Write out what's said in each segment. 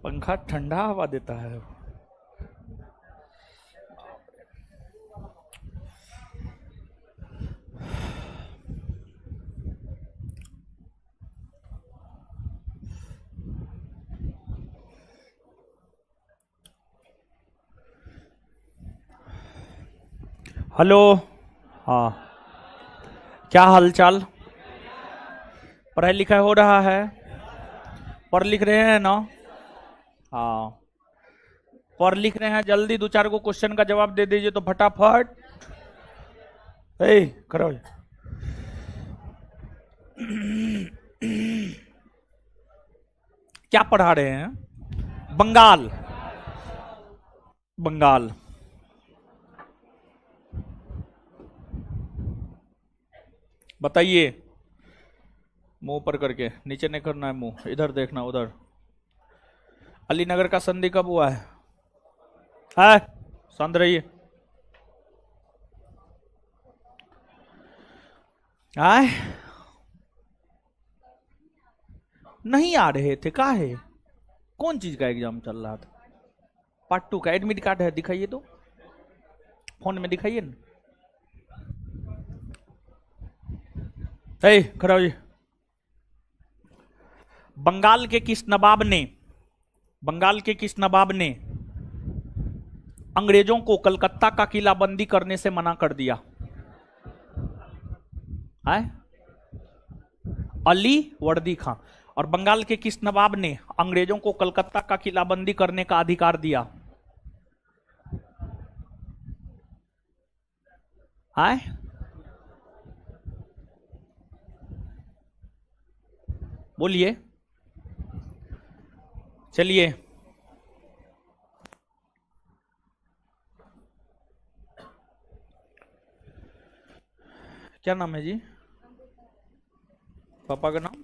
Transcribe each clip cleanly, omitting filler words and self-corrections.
पंखा ठंडा हवा देता है। हेलो। हाँ, क्या हालचाल? पढ़ाई लिखाई हो रहा है? पढ़ लिख रहे हैं ना? हाँ, पढ़ लिख रहे हैं, जल्दी दो चार को क्वेश्चन का जवाब दे दीजिए तो फटाफट। करो। क्या पढ़ा रहे हैं? बंगाल। बंगाल। बताइए। मुंह ऊपर करके, नीचे नहीं करना है, मुंह इधर देखना, उधर। अलीनगर का संधि कब हुआ है? शांत रहिए। आए नहीं आ रहे थे, का है? कौन चीज का एग्जाम चल रहा था? पार्ट 2 का एडमिट कार्ड है, दिखाइए तो, फोन में दिखाइए ना। खड़ा होइए। बंगाल के किस नवाब ने अंग्रेजों को कलकत्ता का किलाबंदी करने से मना कर दिया? है अली वर्दी खां। और बंगाल के किस नवाब ने अंग्रेजों को कलकत्ता का किलाबंदी करने का अधिकार दिया? है बोलिए। चलिए, क्या नाम है जी? पापा का नाम?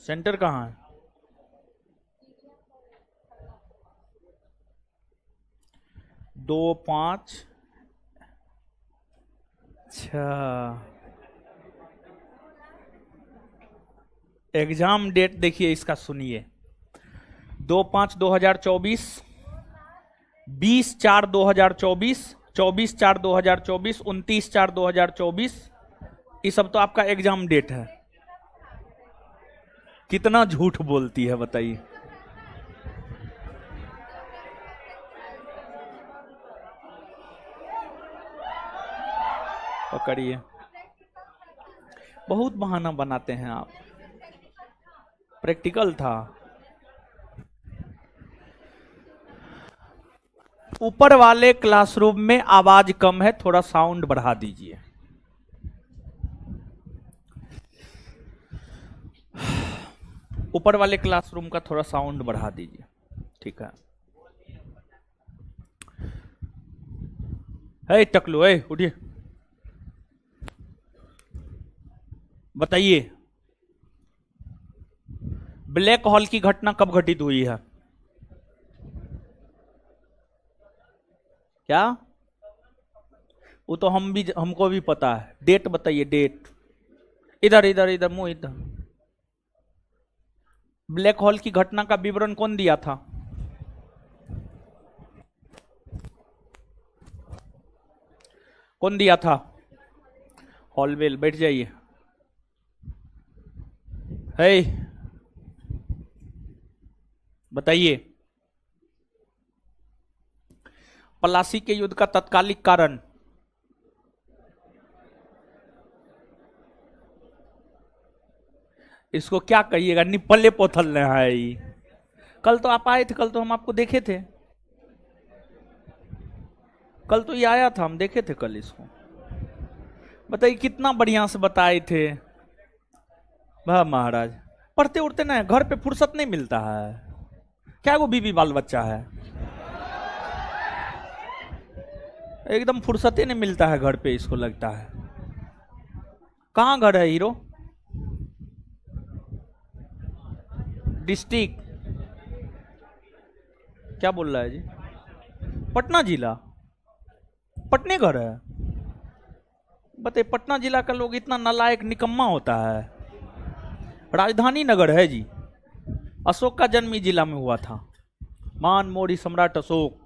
सेंटर कहाँ है? दो पांच एग्जाम डेट देखिए इसका, सुनिए। 2/5/2024, 20/4/2024, 24/4/2024, 29/4/2024। ये सब तो आपका एग्जाम डेट है। कितना झूठ बोलती है बताइए। पकड़िए, बहुत बहाना बनाते हैं आप। प्रैक्टिकल था। ऊपर वाले क्लासरूम में आवाज कम है, थोड़ा साउंड बढ़ा दीजिए। ऊपर वाले क्लासरूम का थोड़ा साउंड बढ़ा दीजिए, ठीक है? टकलू, उठिए, बताइए। ब्लैक होल की घटना कब घटित हुई है? क्या? वो तो हमको भी पता है। डेट बताइए, डेट। इधर इधर इधर, मुंह इधर। ब्लैक होल की घटना का विवरण कौन दिया था? कौन दिया था? हॉलवेल। बैठ जाइए। बताइए। पलासी के युद्ध का तत्कालिक कारण? इसको क्या कहिएगा, निपले पोथल है। कल तो आप आए थे, कल तो हम आपको देखे थे। कल तो ये आया था, हम देखे थे कल इसको। बताइए, कितना बढ़िया से बताए थे। वाह महाराज, पढ़ते उड़ते ना, घर पे फुर्सत नहीं मिलता है क्या? वो बीवी बाल बच्चा है, एकदम फुर्सत ही नहीं मिलता है घर पे, इसको लगता है। कहां घर है हीरो? डिस्ट्रिक्ट क्या बोल रहा है जी? पटना जिला? पटने घर है? बताइए, पटना जिला का लोग इतना नालायक निकम्मा होता है? राजधानी नगर है जी। अशोक का जन्म इस जिला में हुआ था, मान मोरी सम्राट अशोक।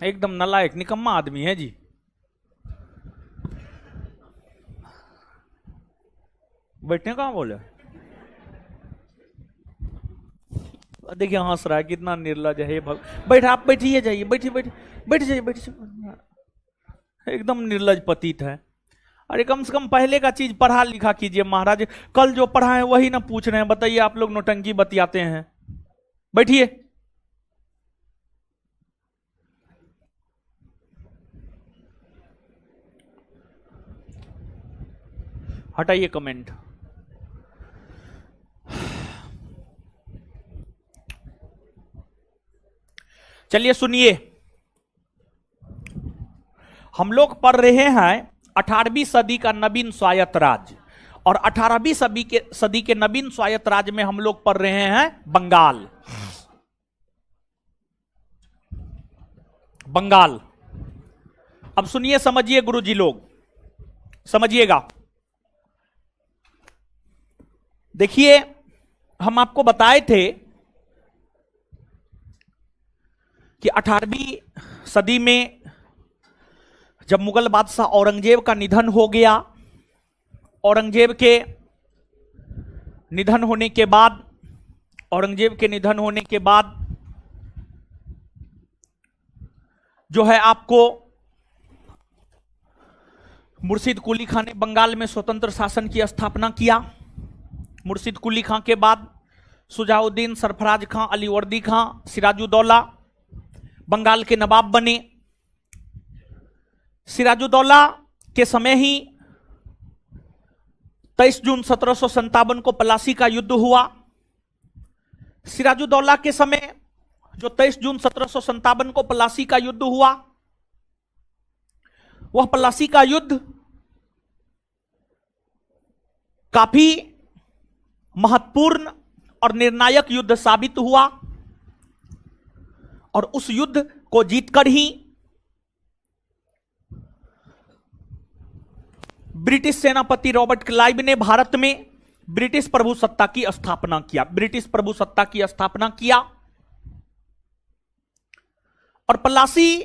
एकदम नालायक निकम्मा आदमी है जी। बैठने कहाँ बोले? देखिए हंस रहा है, कितना निर्लज है। बैठ, आप बैठिए जाइए, बैठिए बैठिए, बैठ जाइए, बैठिए। एकदम निर्लज पतित है। अरे कम से कम पहले का चीज पढ़ा लिखा कीजिए महाराज। कल जो पढ़ा है वही ना पूछ रहे हैं। बताइए, आप लोग नौटंकी बतियाते हैं। बैठिए। हटाइए कमेंट। चलिए सुनिए, हम लोग पढ़ रहे हैं 18वीं सदी का नवीन स्वायत्त राज्य, और 18वीं सदी के नवीन स्वायत्त राज्य में हम लोग पढ़ रहे हैं बंगाल। बंगाल। अब सुनिए, समझिए गुरुजी लोग, समझिएगा। देखिए, हम आपको बताए थे कि 18वीं सदी में जब मुगल बादशाह औरंगजेब का निधन हो गया, औरंगजेब के निधन होने के बाद जो है आपको मुर्शिद कुली खां ने बंगाल में स्वतंत्र शासन की स्थापना किया। मुर्शिद कुली खां के बाद सुजाउद्दीन, सरफराज खां, अलीवर्दी खां, सिराजुद्दौला बंगाल के नवाब बने। सिराजुद्दौला के समय ही 23 जून 1757 को पलासी का युद्ध हुआ। सिराजुद्दौला के समय जो 23 जून 1757 को पलासी का युद्ध हुआ, वह पलासी का युद्ध काफी महत्वपूर्ण और निर्णायक युद्ध साबित हुआ, और उस युद्ध को जीतकर ही ब्रिटिश सेनापति रॉबर्ट क्लाइव ने भारत में ब्रिटिश प्रभुसत्ता की स्थापना किया। और पलासी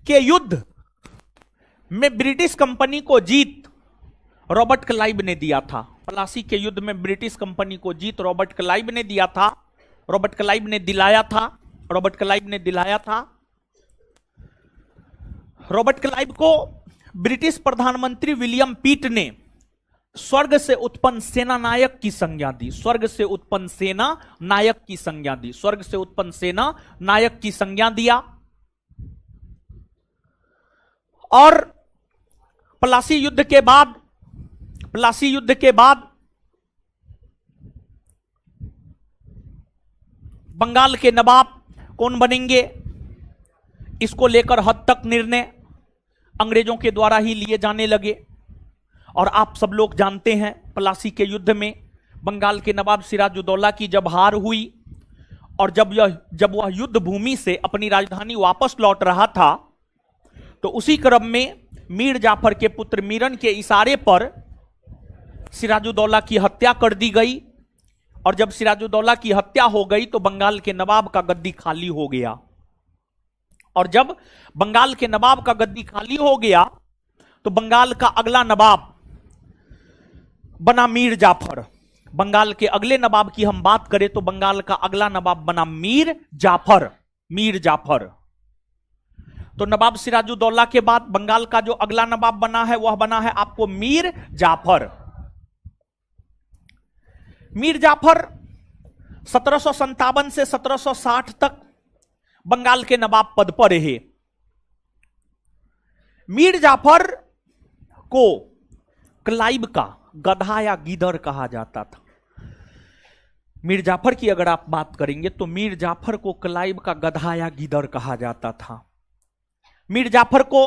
के युद्ध में ब्रिटिश कंपनी को जीत रॉबर्ट क्लाइव ने दिया था। पलासी के युद्ध में ब्रिटिश कंपनी को जीत रॉबर्ट क्लाइव ने दिया था, रॉबर्ट क्लाइव ने दिलाया था। रॉबर्ट क्लाइव को ब्रिटिश प्रधानमंत्री विलियम पिट ने स्वर्ग से उत्पन्न सेना नायक की संज्ञा दी। और पलासी युद्ध के बाद बंगाल के नवाब कौन बनेंगे, इसको लेकर हद तक निर्णय अंग्रेजों के द्वारा ही लिए जाने लगे। और आप सब लोग जानते हैं, पलासी के युद्ध में बंगाल के नवाब सिराजुद्दौला की जब हार हुई, और जब वह युद्ध भूमि से अपनी राजधानी वापस लौट रहा था, तो उसी क्रम में मीर जाफर के पुत्र मीरन के इशारे पर सिराजुद्दौला की हत्या कर दी गई। और जब सिराजुद्दौला की हत्या हो गई तो बंगाल के नवाब का गद्दी खाली हो गया। और जब बंगाल के नवाब का गद्दी खाली हो गया तो बंगाल का अगला नवाब बना मीर जाफर। बंगाल के अगले नवाब की हम बात करें तो बंगाल का अगला नवाब बना मीर जाफर। तो नवाब सिराजुद्दौला के बाद बंगाल का जो अगला नवाब बना है वह बना है आपको मीर जाफर। मीर जाफर 1757 से 1760 तक बंगाल के नवाब पद पर रहे। मीर जाफर को क्लाइव का गधा या गीदड़ कहा जाता था। मीर जाफर की अगर आप बात करेंगे तो मीर जाफर को क्लाइव का गधा या गीदड़ कहा जाता था। मीर जाफर को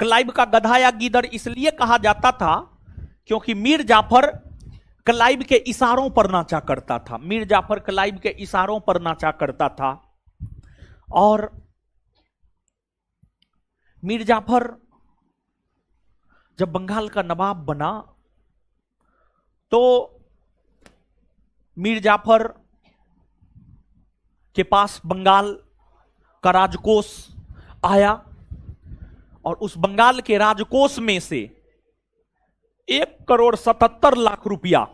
क्लाइव का गधा या गीदड़ इसलिए कहा जाता था क्योंकि मीर जाफर क्लाइव के इशारों पर नाचा करता था। मीर जाफर क्लाइव के इशारों पर नाचा करता था। और मीर जाफर जब बंगाल का नवाब बना तो मीर जाफर के पास बंगाल का राजकोष आया और उस बंगाल के राजकोष में से 1,77,00,000 रुपया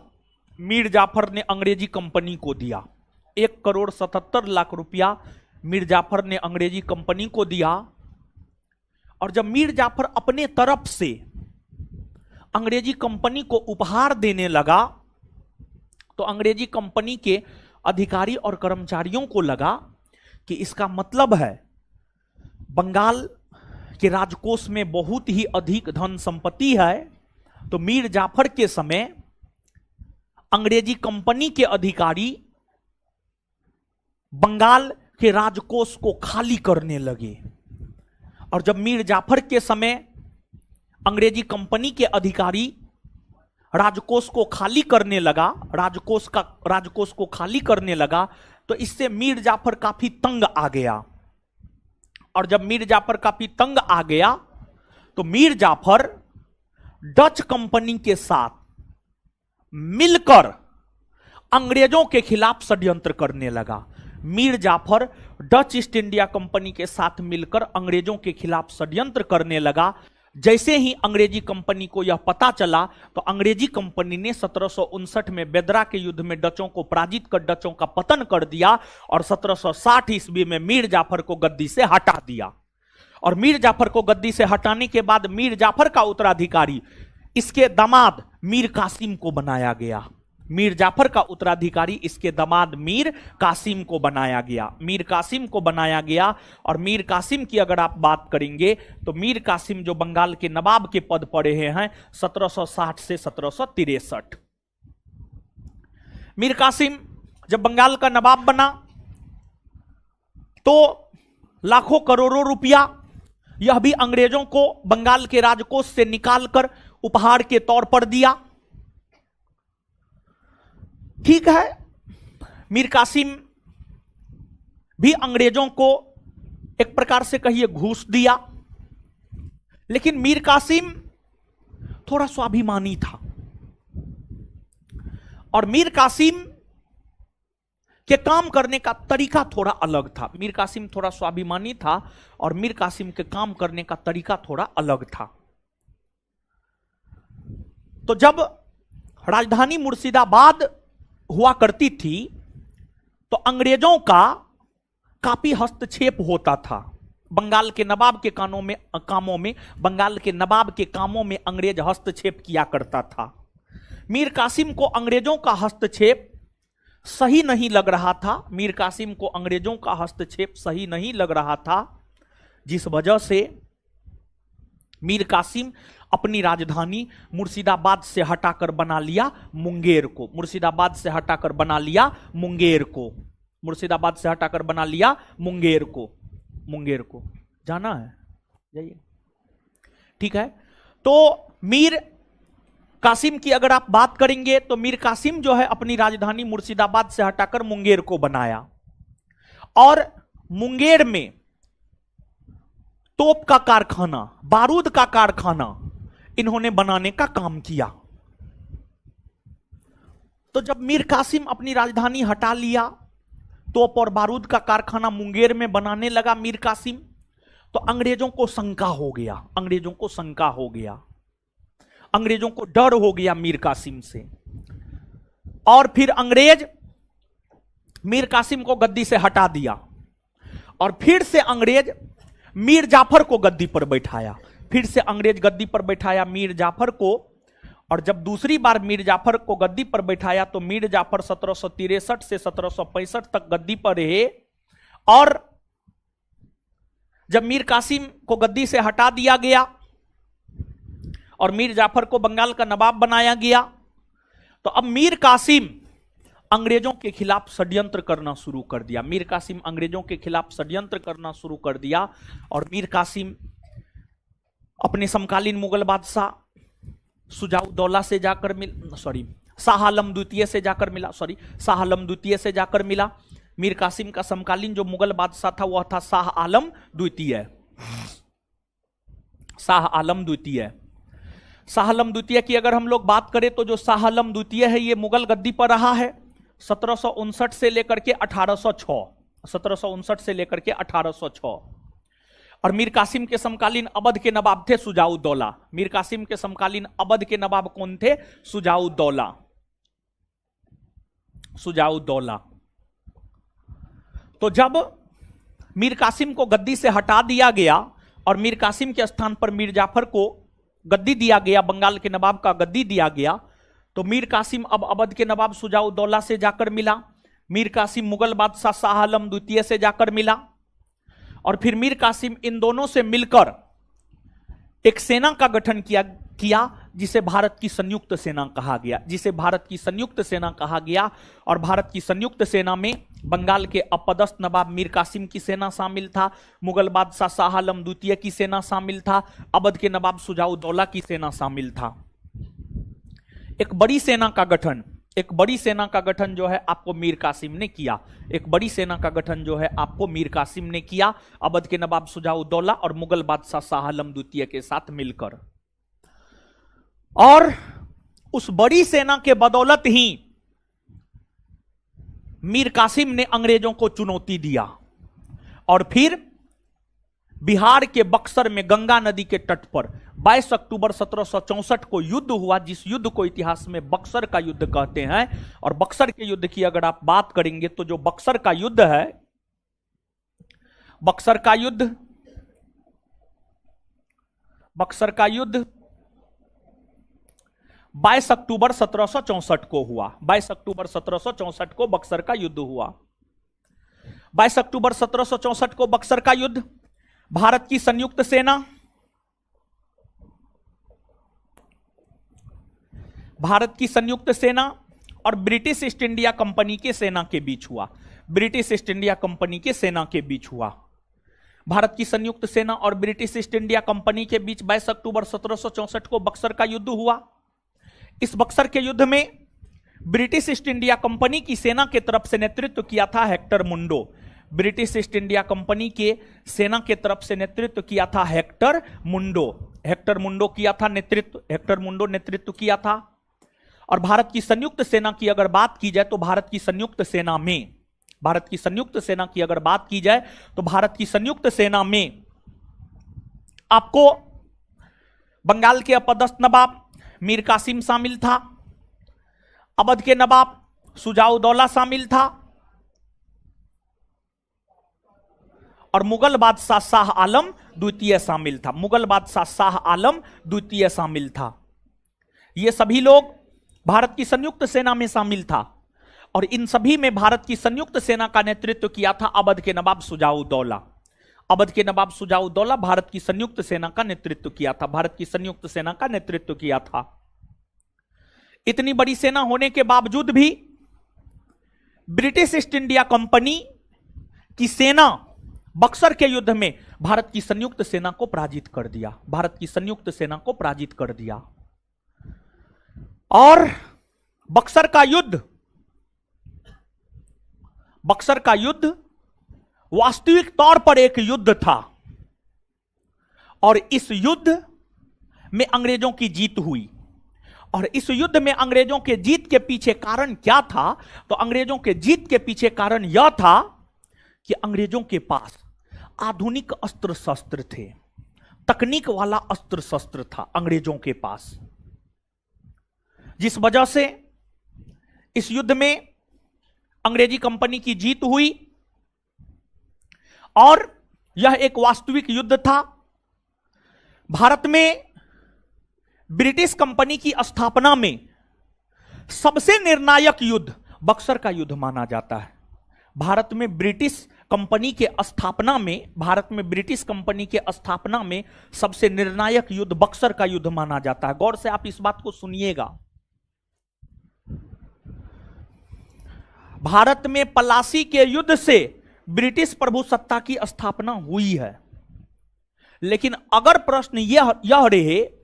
मीर जाफर ने अंग्रेजी कंपनी को दिया। 1,77,00,000 रुपया मीर जाफर ने अंग्रेजी कंपनी को दिया। और जब मीर जाफर अपने तरफ से अंग्रेजी कंपनी को उपहार देने लगा तो अंग्रेजी कंपनी के अधिकारी और कर्मचारियों को लगा कि इसका मतलब है बंगाल के राजकोष में बहुत ही अधिक धन संपत्ति है। तो मीर जाफर के समय अंग्रेजी कंपनी के अधिकारी बंगाल के राजकोष को खाली करने लगे। और जब मीर जाफर के समय अंग्रेजी कंपनी के अधिकारी राजकोष को खाली करने लगा, राजकोष को खाली करने लगा, तो इससे मीर जाफर काफी तंग आ गया। और जब मीर जाफर काफी तंग आ गया तो मीर जाफर डच कंपनी के साथ मिलकर अंग्रेजों के खिलाफ षड्यंत्र करने लगा। Mir Jafar Dutch East India company के साथ मिलकर अंग्रेजों के खिलाफ षड्यंत्र करने लगा। जैसे ही अंग्रेजी कंपनी को यह पता चला तो अंग्रेजी कंपनी ने 1759 में बेदरा के युद्ध में डचों को पराजित कर डचों का पतन कर दिया और 1760 ईस्वी में मीर जाफर को गद्दी से हटा दिया। और मीर जाफर को गद्दी से हटाने के बाद मीर जाफर का उत्तराधिकारी इसके दामाद मीर कासिम को बनाया गया। मीर जाफर का उत्तराधिकारी इसके दामाद मीर कासिम को बनाया गया। मीर कासिम को बनाया गया। और मीर कासिम की अगर आप बात करेंगे तो मीर कासिम जो बंगाल के नवाब के पद पर रहे हैं 1760 से 1763। मीर कासिम जब बंगाल का नवाब बना तो लाखों करोड़ों रुपया यह भी अंग्रेजों को बंगाल के राजकोष से निकालकर उपहार के तौर पर दिया। ठीक है, मीर कासिम भी अंग्रेजों को एक प्रकार से कहिए घूस दिया, लेकिन मीर कासिम थोड़ा स्वाभिमानी था। और मीर कासिम के काम करने का तरीका थोड़ा अलग था। मीर कासिम थोड़ा स्वाभिमानी था और मीर कासिम के काम करने का तरीका थोड़ा अलग था। तो जब राजधानी मुर्शिदाबाद हुआ करती थी तो अंग्रेजों का काफी हस्तक्षेप होता था। बंगाल के नवाब के कामों में बंगाल के नवाब के कामों में अंग्रेज हस्तक्षेप किया करता था। मीर कासिम को अंग्रेजों का हस्तक्षेप सही नहीं लग रहा था। मीर कासिम को अंग्रेजों का हस्तक्षेप सही नहीं लग रहा था, जिस वजह से मीर कासिम अपनी राजधानी मुर्शिदाबाद से हटाकर बना लिया मुंगेर को। मुर्शिदाबाद से हटाकर बना लिया मुंगेर को। मुर्शिदाबाद से हटाकर बना लिया मुंगेर को। मुंगेर को जाना है, जाइए। ठीक है, तो मीर कासिम की अगर आप बात करेंगे तो मीर कासिम जो है अपनी राजधानी मुर्शिदाबाद से हटाकर मुंगेर को बनाया और मुंगेर में तोप का कारखाना, बारूद का कारखाना इन्होंने बनाने का काम किया। तो जब मीर कासिम अपनी राजधानी हटा लिया, तोप और बारूद का कारखाना मुंगेर में बनाने लगा मीर कासिम, तो अंग्रेजों को शंका हो गया। अंग्रेजों को शंका हो गया, अंग्रेजों को डर हो गया मीर कासिम से। और फिर अंग्रेज मीर कासिम को गद्दी से हटा दिया और फिर से अंग्रेज मीर जाफर को गद्दी पर बैठाया। फिर से अंग्रेज गद्दी पर बैठाया मीर जाफर को। और जब दूसरी बार मीर जाफर को गद्दी पर बैठाया तो मीर जाफर 1763 से 1765 तक गद्दी पर रहे। और जब मीर कासिम को गद्दी से हटा दिया गया और मीर जाफर को बंगाल का नवाब बनाया गया। तो अब मीर कासिम अंग्रेजों के खिलाफ षड्यंत्र करना शुरू कर दिया। मीर कासिम अंग्रेजों के खिलाफ षड्यंत्र करना शुरू कर दिया और मीर कासिम अपने समकालीन मुगल बादशाह शुजाउद्दौला से जाकर शाह आलम द्वितीय से जाकर मिला। शाह आलम द्वितीय से जाकर मिला। मीर कासिम का समकालीन जो मुगल बादशाह था वह था शाह आलम द्वितीय। शाह आलम द्वितीय, शाह आलम द्वितीय की अगर हम लोग बात करें तो जो शाह आलम द्वितीय है ये मुगल गद्दी पर रहा है 1759 से लेकर के 1806, 1759 से लेकर के 1806। और मीर कासिम के समकालीन अवध के नवाब थे शुजाउद्दौला। मीर कासिम के समकालीन अवध के नवाब कौन थे? शुजाउद्दौला। शुजाउद्दौला। तो जब मीर कासिम को गद्दी से हटा दिया गया और मीर कासिम के स्थान पर मीर जाफर को गद्दी दिया गया, बंगाल के नवाब का गद्दी दिया गया, तो मीर कासिम अब अवध के नवाब शुजाउद्दौला से जाकर मिला। मीर कासिम मुगल बादशाह शाह आलम द्वितीय से जाकर मिला और फिर मीर कासिम इन दोनों से मिलकर एक सेना का गठन किया जिसे भारत की संयुक्त सेना कहा गया, जिसे भारत की संयुक्त सेना कहा गया। और भारत की संयुक्त सेना में बंगाल के अपदस्थ नवाब मीर कासिम की सेना शामिल था, मुगल बादशाह शाह आलम द्वितीय की सेना शामिल था, अवध के नवाब शुजाउद्दौला की सेना शामिल था। एक बड़ी सेना का गठन जो है आपको मीर कासिम ने किया। एक बड़ी सेना का गठन जो है आपको मीर कासिम ने किया अवध के नवाब शुजाउद्दौला और मुगल बादशाह शाह आलम द्वितीय के साथ मिलकर। और उस बड़ी सेना के बदौलत ही मीर कासिम ने अंग्रेजों को चुनौती दिया और फिर बिहार के बक्सर में गंगा नदी के तट पर 22 अक्टूबर 1764 को युद्ध हुआ, जिस युद्ध को इतिहास में बक्सर का युद्ध कहते हैं। और बक्सर के युद्ध की अगर आप बात करेंगे तो जो बक्सर का युद्ध है, बक्सर का युद्ध 22 अक्टूबर 1764 को हुआ। 22 अक्टूबर 1764 को बक्सर का युद्ध हुआ। 22 अक्टूबर 1764 को बक्सर का युद्ध, भारत की संयुक्त सेना और ब्रिटिश ईस्ट इंडिया कंपनी के सेना के बीच हुआ। ब्रिटिश ईस्ट इंडिया कंपनी के सेना के बीच हुआ। भारत की संयुक्त सेना और ब्रिटिश ईस्ट इंडिया कंपनी के बीच 22 अक्टूबर 1764 को बक्सर का युद्ध हुआ। इस बक्सर के युद्ध में ब्रिटिश ईस्ट इंडिया कंपनी की सेना के तरफ से नेतृत्व किया था Hector Munro. British East India company के सेना के तरफ से नेतृत्व किया था हेक्टर मुंडो। हेक्टर मुंडो नेतृत्व किया था। और भारत की संयुक्त सेना की अगर बात की जाए तो भारत की संयुक्त सेना में आपको बंगाल के अपदस्थ नवाब मीर कासिम शामिल था, अवध के नवाब शुजाउद्दौला शामिल था और मुगल बादशाह शाह आलम द्वितीय शामिल था। ये सभी लोग भारत की संयुक्त सेना में शामिल था और इन सभी में भारत की संयुक्त सेना का नेतृत्व किया था अवध के नवाब शुजाउद्दौला। भारत की संयुक्त सेना का नेतृत्व किया था। इतनी बड़ी सेना होने के बावजूद भी ब्रिटिश ईस्ट इंडिया कंपनी की सेना बक्सर के युद्ध में भारत की संयुक्त सेना को पराजित कर दिया। और बक्सर का युद्ध वास्तविक तौर पर एक युद्ध था और इस युद्ध में अंग्रेजों की जीत हुई। और इस युद्ध में अंग्रेजों के जीत के पीछे कारण क्या था? तो अंग्रेजों के जीत के पीछे कारण यह था कि अंग्रेजों के पास आधुनिक अस्त्र शस्त्र थे, तकनीक वाला अस्त्र शस्त्र था अंग्रेजों के पास, जिस वजह से इस युद्ध में अंग्रेजी कंपनी की जीत हुई। और यह एक वास्तविक युद्ध था। भारत में ब्रिटिश कंपनी की स्थापना में सबसे निर्णायक युद्ध बक्सर का युद्ध माना जाता है। भारत में ब्रिटिश कंपनी के स्थापना में, भारत में ब्रिटिश कंपनी के स्थापना में सबसे निर्णायक युद्ध बक्सर का युद्ध माना जाता है। गौर से आप इस बात को सुनिएगा। भारत में पलासी के युद्ध से ब्रिटिश प्रभुसत्ता की स्थापना हुई है। लेकिन अगर प्रश्न यह रहे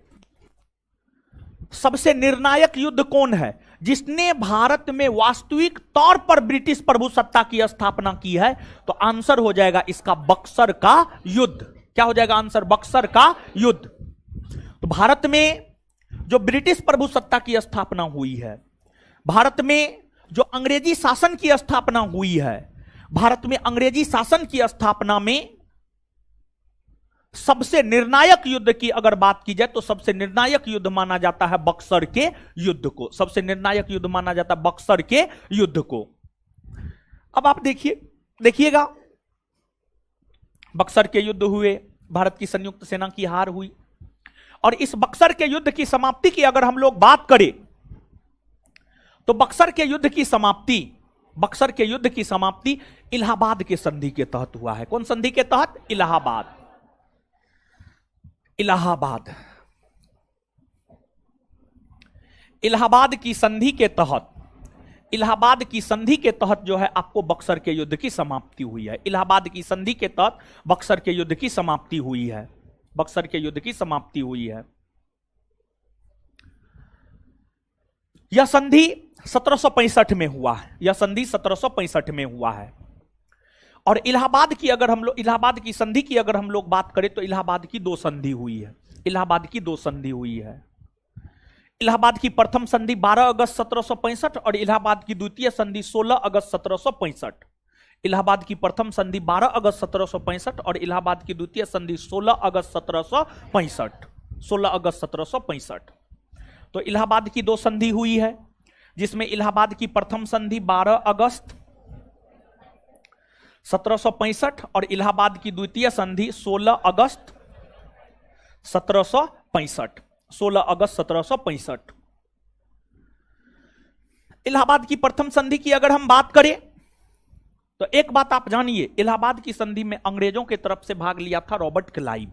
सबसे निर्णायक युद्ध कौन है जिसने भारत में वास्तविक तौर पर ब्रिटिश प्रभुसत्ता की स्थापना की है, तो आंसर हो जाएगा इसका बक्सर का युद्ध। क्या हो जाएगा आंसर? बक्सर का युद्ध। तो भारत में जो ब्रिटिश प्रभुसत्ता की स्थापना हुई है, भारत में जो अंग्रेजी शासन की स्थापना हुई है, भारत में अंग्रेजी शासन की स्थापना में सबसे निर्णायक युद्ध की अगर बात की जाए तो सबसे निर्णायक युद्ध माना जाता है बक्सर के युद्ध को। सबसे निर्णायक युद्ध माना जाता है बक्सर के युद्ध को। अब आप देखिएगा, बक्सर के युद्ध हुए, भारत की संयुक्त सेना की हार हुई, और इस बक्सर के युद्ध की समाप्ति की अगर हम लोग बात करें तो बक्सर के युद्ध की समाप्ति इलाहाबाद के संधि के तहत हुआ है। कौन संधि के तहत? इलाहाबाद की संधि के तहत जो है आपको बक्सर के युद्ध की समाप्ति हुई है। इलाहाबाद की संधि के तहत बक्सर के युद्ध की समाप्ति हुई है। बक्सर के युद्ध की समाप्ति हुई है। यह संधि 1765 में हुआ है। यह संधि 1765 में हुआ है। और इलाहाबाद की संधि की अगर हम लोग बात करें तो इलाहाबाद की दो संधि हुई है। इलाहाबाद की प्रथम संधि 12 अगस्त 1765 और इलाहाबाद की द्वितीय संधि 16 अगस्त 1765। इलाहाबाद की प्रथम संधि 12 अगस्त 1765 और इलाहाबाद की द्वितीय संधि 16 अगस्त 1765। तो इलाहाबाद की दो संधि हुई है, जिसमें इलाहाबाद की प्रथम संधि 12 अगस्त 1765 और इलाहाबाद की द्वितीय संधि 16 अगस्त 1765। इलाहाबाद की प्रथम संधि की अगर हम बात करें तो एक बात आप जानिए, इलाहाबाद की संधि में अंग्रेजों की तरफ से भाग लिया था रॉबर्ट क्लाइव।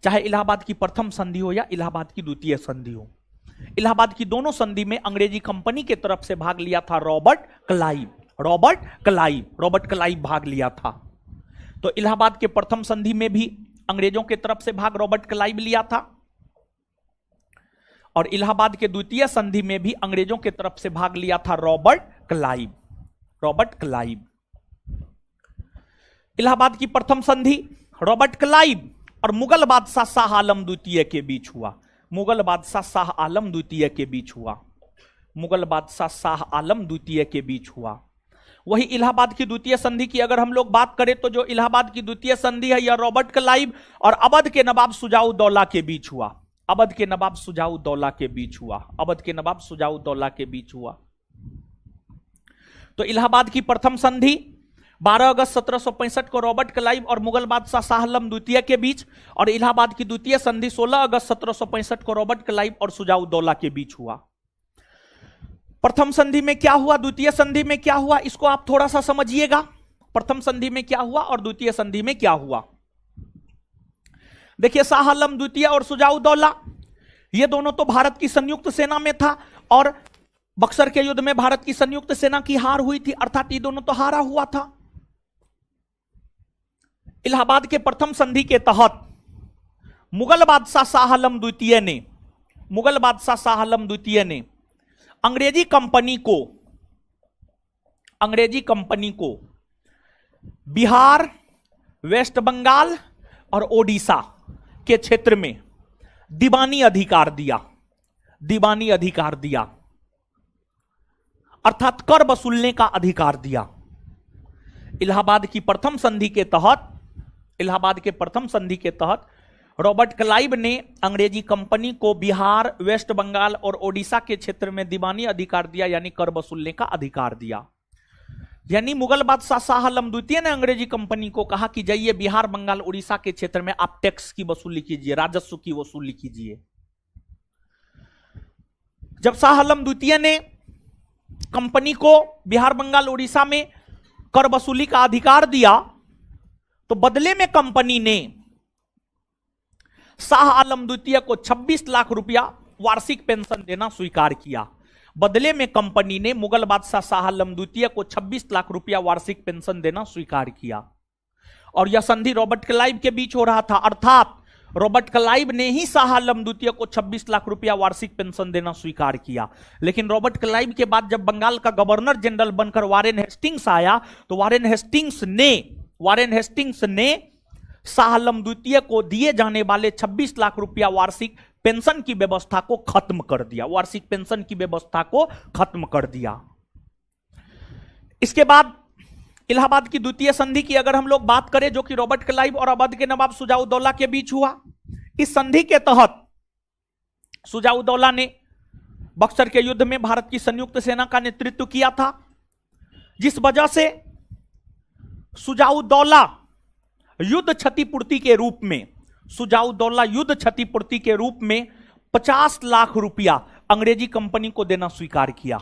चाहे इलाहाबाद की प्रथम संधि हो या इलाहाबाद की द्वितीय संधि हो, इलाहाबाद की दोनों संधि में अंग्रेजी कंपनी की तरफ से भाग लिया था रॉबर्ट क्लाइव भाग लिया था। तो इलाहाबाद के प्रथम संधि में भी अंग्रेजों की तरफ से भाग रॉबर्ट क्लाइव लिया था, और इलाहाबाद के द्वितीय संधि में भी अंग्रेजों की तरफ से भाग लिया था रॉबर्ट क्लाइव। इलाहाबाद की प्रथम संधि रॉबर्ट क्लाइव और मुगल बादशाह शाह आलम द्वितीय के बीच हुआ। वही इलाहाबाद की द्वितीय संधि की अगर हम लोग बात करें तो जो इलाहाबाद की द्वितीय संधि है यह रॉबर्ट क्लाइव और अवध के नवाब शुजाउद्दौला के बीच हुआ। तो इलाहाबाद की प्रथम संधि 12 अगस्त 1765 को रॉबर्ट क्लाइव और मुगल बादशाह शाह आलम द्वितीय के बीच, और इलाहाबाद की द्वितीय संधि 16 अगस्त 1765 को रॉबर्ट क्लाइव और शुजाउद्दौला के बीच हुआ। प्रथम संधि में क्या हुआ, द्वितीय संधि में क्या हुआ, इसको आप थोड़ा सा समझिएगा। प्रथम संधि में क्या हुआ और द्वितीय संधि में क्या हुआ। देखिए, शाह आलम द्वितीय और शुजाउद्दौला ये दोनों तो भारत की संयुक्त सेना में था, और बक्सर के युद्ध में भारत की संयुक्त सेना की हार हुई थी, अर्थात ये दोनों तो हारा हुआ था। इलाहाबाद के प्रथम संधि के तहत मुगल बादशाह शाह आलम द्वितीय ने अंग्रेजी कंपनी को बिहार, वेस्ट बंगाल और ओडिशा के क्षेत्र में दीवानी अधिकार दिया, अर्थात कर वसूलने का अधिकार दिया। इलाहाबाद की प्रथम संधि के तहत रॉबर्ट क्लाइव ने अंग्रेजी कंपनी को बिहार, वेस्ट बंगाल और ओडिशा के क्षेत्र में दीवानी अधिकार दिया, यानी कर वसूलने का अधिकार दिया। यानी मुगल बादशाह शाह आलम द्वितीय ने अंग्रेजी कंपनी को कहा कि जाइए बिहार, बंगाल, उड़ीसा के क्षेत्र में आप टैक्स की वसूली कीजिए, राजस्व की वसूली कीजिए। जब शाह आलम द्वितीय ने कंपनी को बिहार, बंगाल, उड़ीसा में कर वसूली का अधिकार दिया, तो बदले में कंपनी ने शाह आलम द्वितीय को 26 लाख रुपया वार्षिक पेंशन देना स्वीकार किया। बदले में कंपनी ने मुगल बादशाह शाह आलम द्वितीय को 26 लाख रुपया वार्षिक पेंशन देना स्वीकार किया। और यह संधि रॉबर्ट क्लाइव के बीच हो रहा था, अर्थात रॉबर्ट क्लाइव ने ही शाह आलम द्वितीय को 26 लाख रुपया वार्षिक पेंशन देना स्वीकार किया। लेकिन रॉबर्ट क्लाइव के बाद जब बंगाल का गवर्नर जनरल बनकर वारेन हेस्टिंग्स आया, तो वारेन हेस्टिंग्स ने शाह आलम द्वितीय को दिए जाने वाले 26 लाख रुपया वार्षिक पेंशन की व्यवस्था को खत्म कर दिया, वार्षिक पेंशन की व्यवस्था को खत्म कर दिया। इसके बाद इलाहाबाद की द्वितीय संधि की अगर हम लोग बात करें, जो कि रॉबर्ट क्लाइव और अवध के नवाब शुजाउद्दौला के बीच हुआ, इस संधि के तहत शुजाउद्दौला ने बक्सर के युद्ध में भारत की संयुक्त सेना का नेतृत्व किया था, जिस वजह से शुजाउद्दौला युद्ध क्षतिपूर्ति के रूप में 50 लाख रुपया अंग्रेजी कंपनी को देना स्वीकार किया।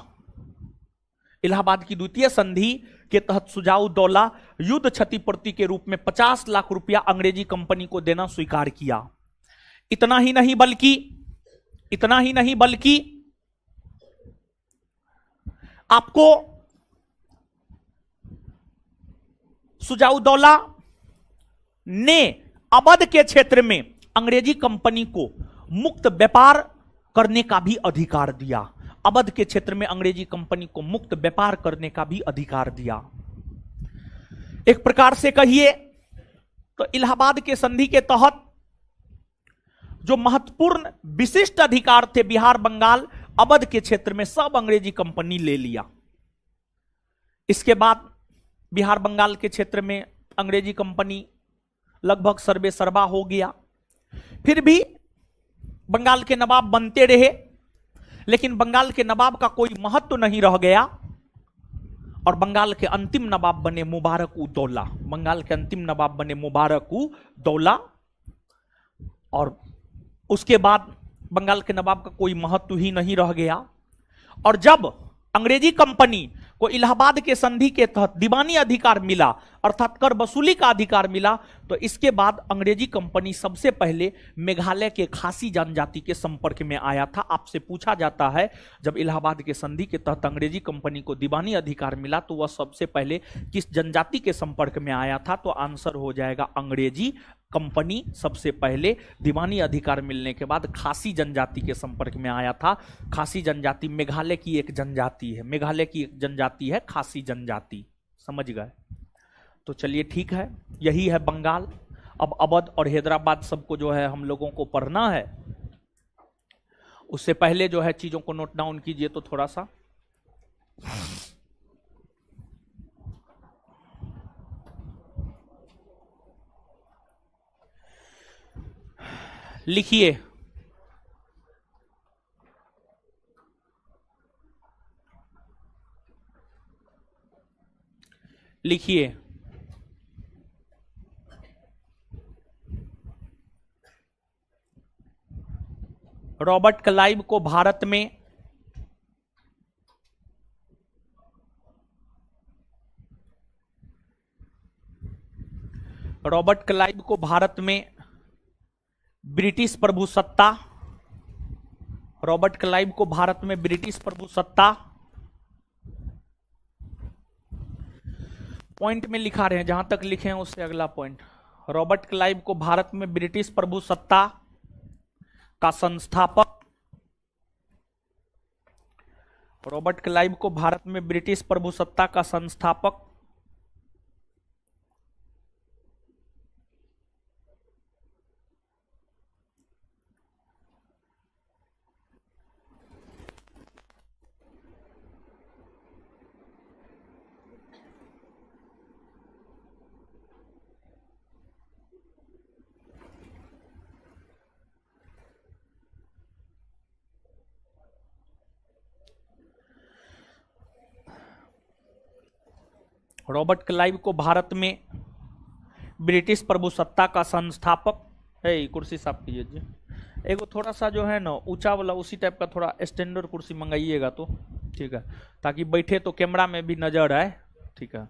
इलाहाबाद की द्वितीय संधि के तहत शुजाउद्दौला युद्ध क्षतिपूर्ति के रूप में 50 लाख रुपया अंग्रेजी कंपनी को देना स्वीकार किया। इतना ही नहीं बल्कि आपको शुजाउद्दौला ने अवध के क्षेत्र में अंग्रेजी कंपनी को मुक्त व्यापार करने का भी अधिकार दिया। अवध के क्षेत्र में अंग्रेजी कंपनी को मुक्त व्यापार करने का भी अधिकार दिया। एक प्रकार से कहिए तो इलाहाबाद के संधि के तहत जो महत्वपूर्ण विशिष्ट अधिकार थे बिहार, बंगाल, अवध के क्षेत्र में सब अंग्रेजी कंपनी ले लिया। इसके बाद बिहार, बंगाल के क्षेत्र में अंग्रेजी कंपनी लगभग सर्वे सर्वा हो गया। फिर भी बंगाल के नवाब बनते रहे, लेकिन बंगाल के नवाब का कोई महत्व नहीं रह गया और बंगाल के अंतिम नवाब बने मुबारक दौला। और उसके बाद बंगाल के नवाब का कोई महत्व ही नहीं रह गया। और जब अंग्रेजी कंपनी को इलाहाबाद के संधि के तहत दीवानी अधिकार मिला, अर्थात कर वसूली का अधिकार मिला, तो इसके बाद अंग्रेजी कंपनी सबसे पहले मेघालय के खासी जनजाति के संपर्क में आया था। आपसे पूछा जाता है जब इलाहाबाद के संधि के तहत अंग्रेजी कंपनी को दीवानी अधिकार मिला तो वह सबसे पहले किस जनजाति के संपर्क में आया था, तो आंसर हो जाएगा अंग्रेजी कंपनी सबसे पहले दीवानी अधिकार मिलने के बाद खासी जनजाति के संपर्क में आया था। खासी जनजाति मेघालय की एक जनजाति है, खासी जनजाति। समझ गए? तो चलिए ठीक है, यही है बंगाल। अब अवध और हैदराबाद सबको जो है हम लोगों को पढ़ना है। उससे पहले जो है चीजों को नोट डाउन कीजिए तो थोड़ा सा लिखिए। रॉबर्ट क्लाइव को भारत में ब्रिटिश प्रभुसत्ता पॉइंट में लिखा रहे हैं, जहां तक लिखे हैं उससे अगला पॉइंट। रॉबर्ट क्लाइव को भारत में ब्रिटिश प्रभुसत्ता का संस्थापक, रॉबर्ट क्लाइव को भारत में ब्रिटिश प्रभुसत्ता का संस्थापक रॉबर्ट क्लाइव को भारत में ब्रिटिश प्रभुसत्ता का संस्थापक है। कुर्सी साफ कीजिए जी। एगो थोड़ा सा जो है ना ऊंचा वाला उसी टाइप का थोड़ा स्टैंडर्ड कुर्सी मंगाइएगा तो ठीक है, ताकि बैठे तो कैमरा में भी नजर आए। ठीक है।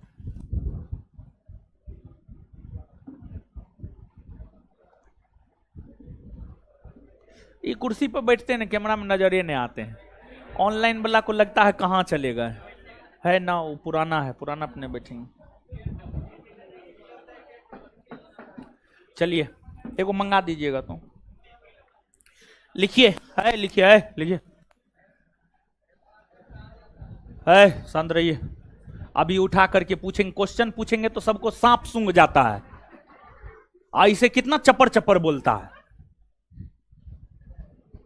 ये कुर्सी पर बैठते हैं ना, कैमरा में नजर ही नहीं आते हैं। ऑनलाइन वाला को लगता है कहाँ चले गए, है ना, वो पुराना है, पुराना अपने बैठेंगे। चलिए एक को मंगा दीजिएगा तो। लिखिए, है लिखिए, है लिखिए, है शांत रहिए। अभी उठा करके पूछेंगे, क्वेश्चन पूछेंगे तो सबको सांप सूंघ जाता है। ऐसे कितना चपर चपर बोलता है।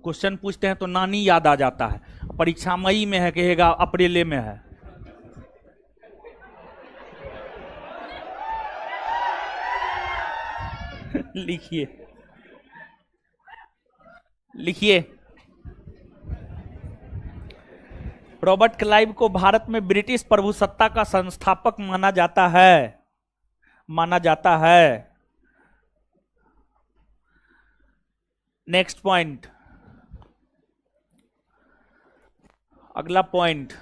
क्वेश्चन पूछते हैं तो नानी याद आ जाता है। परीक्षा मई में है कहेगा अप्रैल में है। लिखिए, लिखिए। रॉबर्ट क्लाइव को भारत में ब्रिटिश प्रभुसत्ता का संस्थापक माना जाता है, माना जाता है। नेक्स्ट पॉइंट, अगला पॉइंट।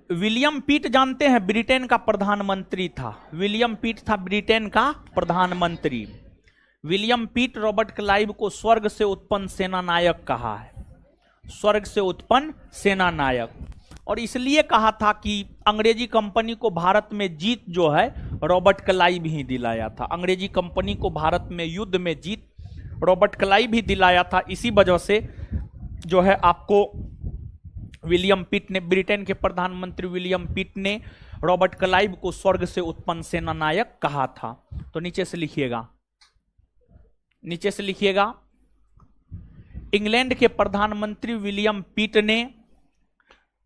विलियम पिट जानते हैं, ब्रिटेन का प्रधानमंत्री था। विलियम पिट था ब्रिटेन का प्रधानमंत्री। विलियम पिट रॉबर्ट क्लाइव को स्वर्ग से उत्पन्न सेना नायक कहा है, स्वर्ग से उत्पन्न सेना नायक। और इसलिए कहा था कि अंग्रेजी कंपनी को भारत में जीत जो है रॉबर्ट क्लाइव ही दिलाया था। अंग्रेजी कंपनी को भारत में युद्ध में जीत रॉबर्ट क्लाइव ही दिलाया था। इसी वजह से जो है आपको विलियम पिट ने, ब्रिटेन के प्रधानमंत्री विलियम पिट ने रॉबर्ट क्लाइव को स्वर्ग से उत्पन्न सेना नायक कहा था। तो नीचे से लिखिएगा, नीचे से लिखिएगा। इंग्लैंड के प्रधानमंत्री विलियम पिट ने,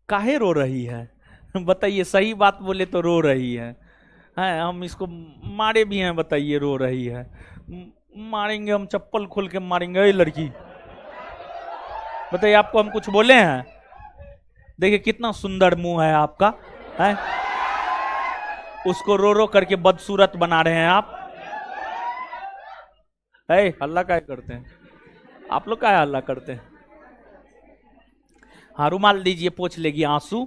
काहे रो रही है बताइए, सही बात बोले तो रो रही है। हम इसको मारे भी हैं, बताइए रो रही है। मारेंगे हम, चप्पल खोल के मारेंगे। लड़की बताइए, आपको हम कुछ बोले हैं? देखिए कितना सुंदर मुंह है आपका, है? उसको रो रो करके बदसूरत बना रहे हैं आप। है हल्ला काहे करते हैं आप लोग, काहे हल्ला करते हैं? हाँ रुमाल दीजिए, पोंछ लेगी आंसू।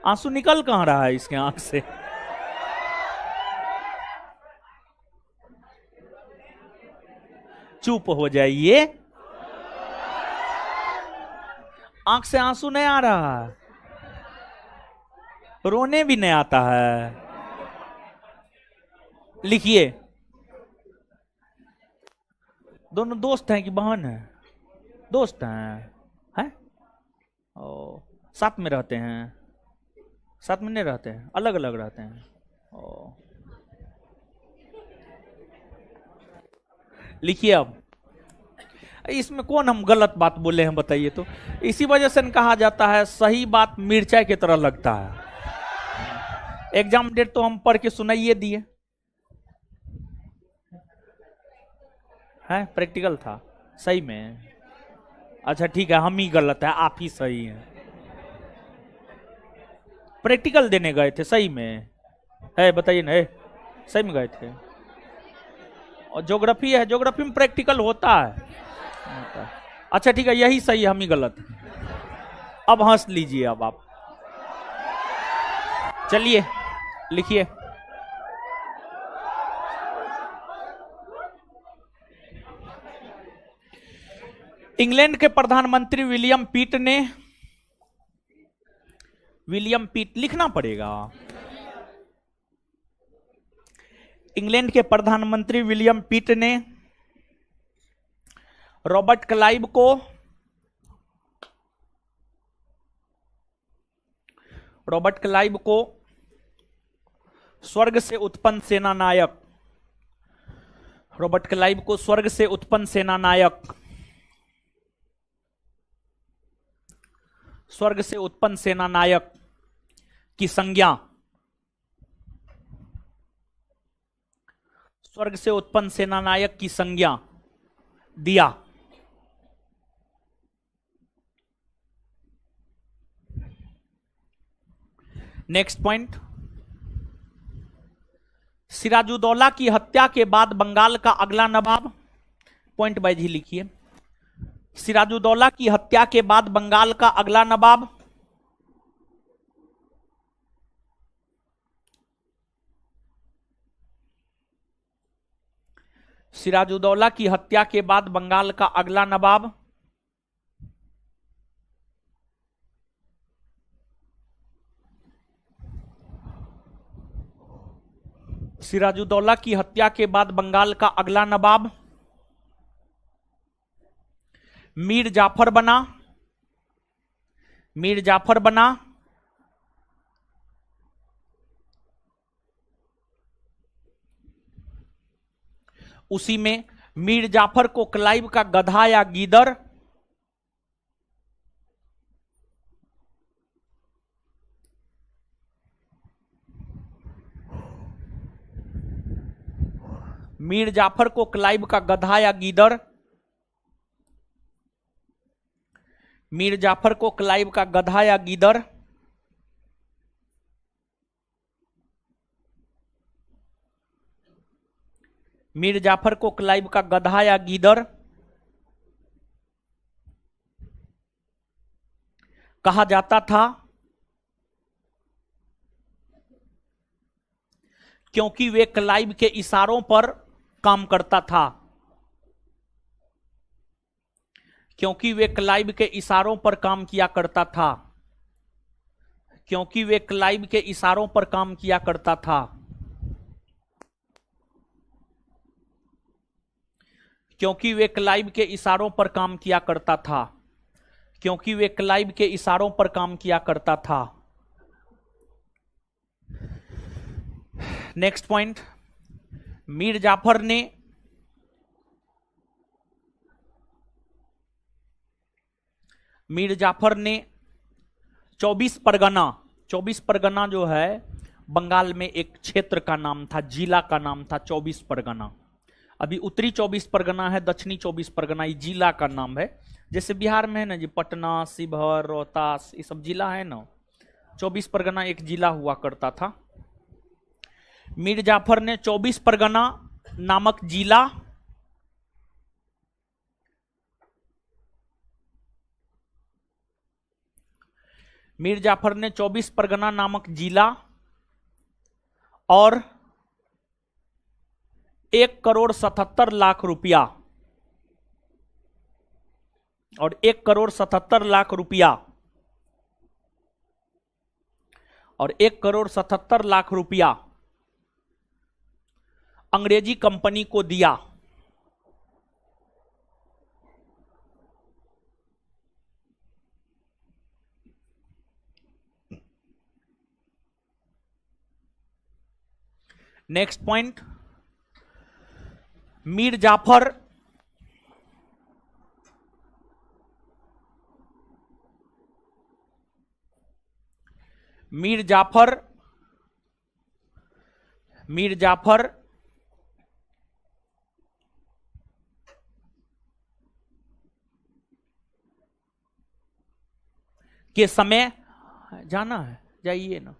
आंसू निकल कहां रहा है इसके आंख से? चुप हो जाइए, आंख से आंसू नहीं आ रहा है, रोने भी नहीं आता है। लिखिए, दोनों दोस्त हैं कि बहन है? दोस्त हैं? ओ, साथ में रहते हैं? साथ में नहीं रहते हैं, अलग अलग रहते हैं। ओ, लिखिए। अब इसमें कौन हम गलत बात बोले हैं बताइए तो? इसी वजह से कहा जाता है सही बात मिर्चाई की तरह लगता है। एग्जाम डेट तो हम पढ़ के सुनाइए दिए है, प्रैक्टिकल था सही में। अच्छा ठीक है, हम ही गलत है, आप ही सही हैं। प्रैक्टिकल देने गए थे सही में, है बताइए ना, सही में गए थे। और ज्योग्राफी है, ज्योग्राफी में प्रैक्टिकल होता है। अच्छा ठीक है, यही सही, हम ही गलत। अब हंस लीजिए अब आप। चलिए लिखिए। इंग्लैंड के प्रधानमंत्री विलियम पिट ने, विलियम पिट लिखना पड़ेगा। इंग्लैंड के प्रधानमंत्री विलियम पिट ने रॉबर्ट क्लाइव को स्वर्ग से उत्पन्न सेना नायक, रॉबर्ट क्लाइव को स्वर्ग से उत्पन्न सेना नायक, स्वर्ग से उत्पन्न सेना नायक की संज्ञा, स्वर्ग से उत्पन्न सेना नायक की संज्ञा दिया। नेक्स्ट पॉइंट, सिराजुद्दौला की हत्या के बाद बंगाल का अगला नवाब, पॉइंट वाइज ही लिखिए। सिराजुद्दौला की हत्या के बाद बंगाल का अगला नवाब, सिराजुद्दौला की हत्या के बाद बंगाल का अगला नवाब? सिराजुद्दौला की हत्या के बाद बंगाल का अगला नवाब मीर जाफर बना। मीर जाफर बना। उसी में मीर जाफर को क्लाइव का गधा या गीदड़? मीर जाफर को क्लाइव का गधा या गीदड़? मीर जाफर को क्लाइव का गधा या गीदड़? मीर जाफर को क्लाइव का गधा या गीदड़ कहा जाता था क्योंकि वे क्लाइव के इशारों पर काम करता था। क्योंकि वे क्लाइव के इशारों पर काम किया करता था। क्योंकि वे क्लाइव के इशारों पर काम किया करता था। क्योंकि वे क्लाइव के इशारों पर काम किया करता था। क्योंकि वे क्लाइव के इशारों पर काम किया करता था। नेक्स्ट पॉइंट, मीर जाफर ने मीर जाफर ने 24 परगना, 24 परगना जो है बंगाल में एक क्षेत्र का नाम था, जिला का नाम था 24 परगना। अभी उत्तरी 24 परगना है, दक्षिणी 24 परगना, ये जिला का नाम है। जैसे बिहार में है ना जी, पटना, शिवहर, रोहतास, ये सब जिला है ना। 24 परगना एक जिला हुआ करता था। मीर जाफर ने 24 परगना नामक जिला मीर जाफर ने 24 परगना नामक जिला और 1,77,00,000 रुपया और 1,77,00,000 रुपया और 1,77,00,000 रुपया अंग्रेजी कंपनी को दिया। नेक्स्ट पॉइंट, मीर जाफर मीर जाफर मीर जाफर के समय, जाना है जाइए ना,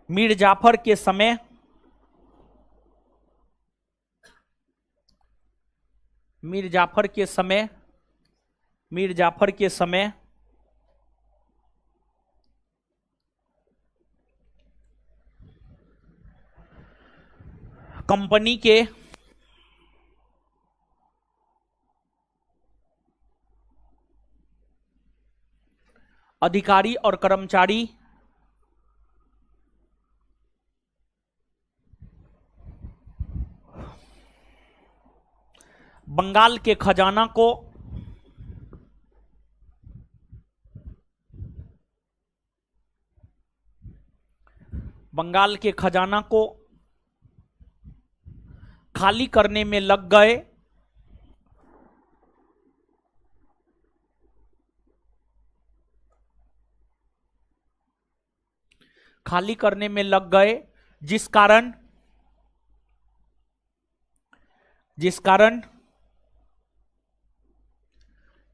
मीर जाफर के समय मीर जाफर के समय मीर जाफर के समय कंपनी के अधिकारी और कर्मचारी बंगाल के खजाना को बंगाल के खजाना को खाली करने में लग गए। खाली करने में लग गए जिस कारण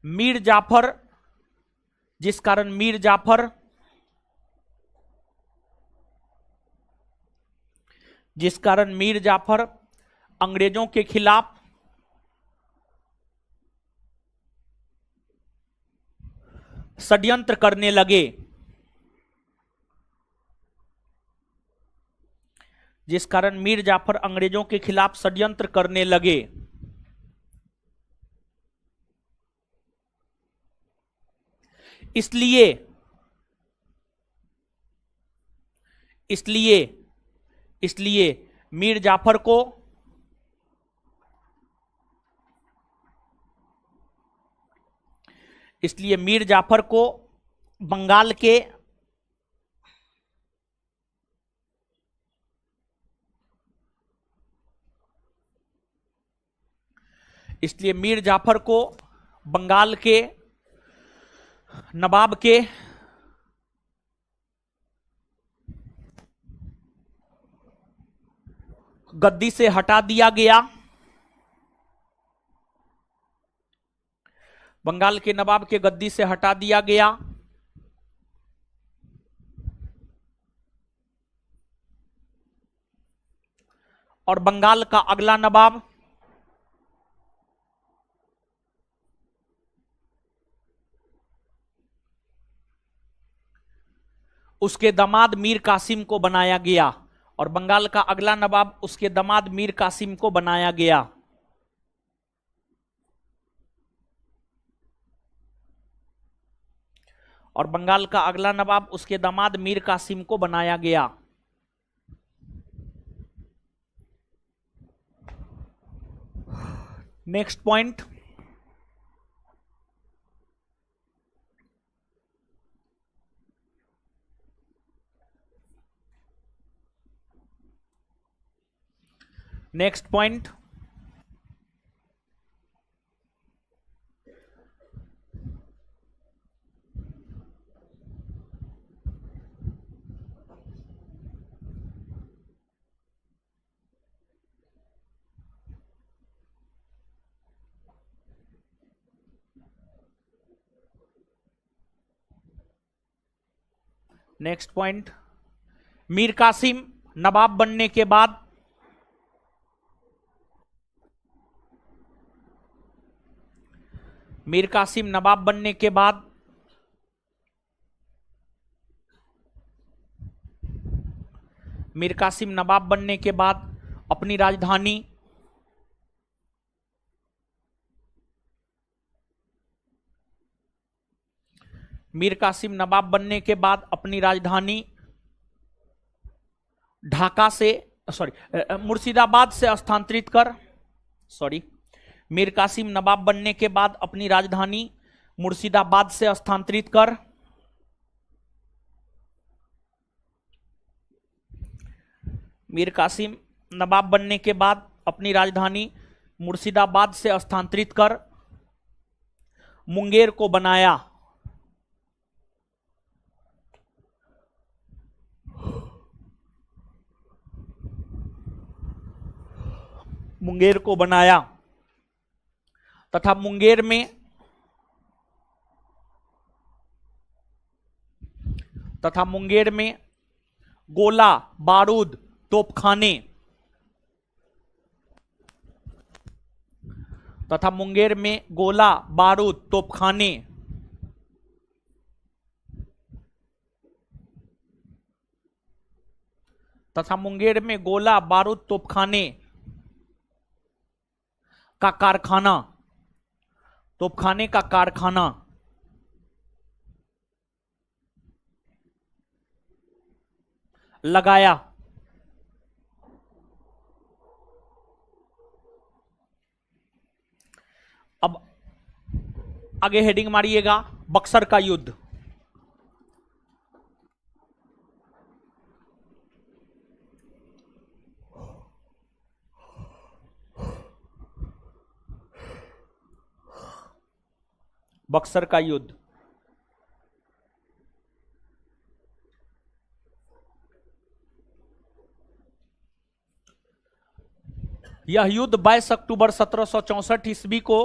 मीर जाफर अंग्रेजों के खिलाफ षड्यंत्र करने लगे। जिस कारण मीर जाफर अंग्रेजों के खिलाफ षड्यंत्र करने लगे। इसलिए इसलिए इसलिए मीर जाफर को बंगाल के नवाब के गद्दी से हटा दिया गया। बंगाल के नवाब के गद्दी से हटा दिया गया। और बंगाल का अगला नवाब उसके दामाद मीर कासिम को बनाया गया। और बंगाल का अगला नवाब उसके दामाद मीर कासिम को बनाया गया। और बंगाल का अगला नवाब उसके दामाद मीर कासिम को बनाया गया। Next point, next point, next point, Mir Qasim नवाब बनने के बाद मीर कासिम नवाब बनने के बाद मीर कासिम नवाब बनने के बाद अपनी राजधानी मीर कासिम नवाब बनने के बाद अपनी राजधानी ढाका से मुर्शिदाबाद से स्थानांतरित कर मीर कासिम नवाब बनने के बाद अपनी राजधानी मुर्शिदाबाद से स्थानांतरित कर मीर कासिम नवाब बनने के बाद अपनी राजधानी मुर्शिदाबाद से स्थानांतरित कर मुंगेर को बनाया। मुंगेर को बनाया तथा मुंगेर में गोला बारूद तोपखाने तथा मुंगेर में गोला बारूद तोपखाने तथा मुंगेर में गोला बारूद तोपखाने का कारखाना तोपखाने का कारखाना लगाया। अब आगे हेडिंग मारिएगा, बक्सर का युद्ध। बक्सर का युद्ध यह युद्ध 22 अक्टूबर 1764 ईस्वी को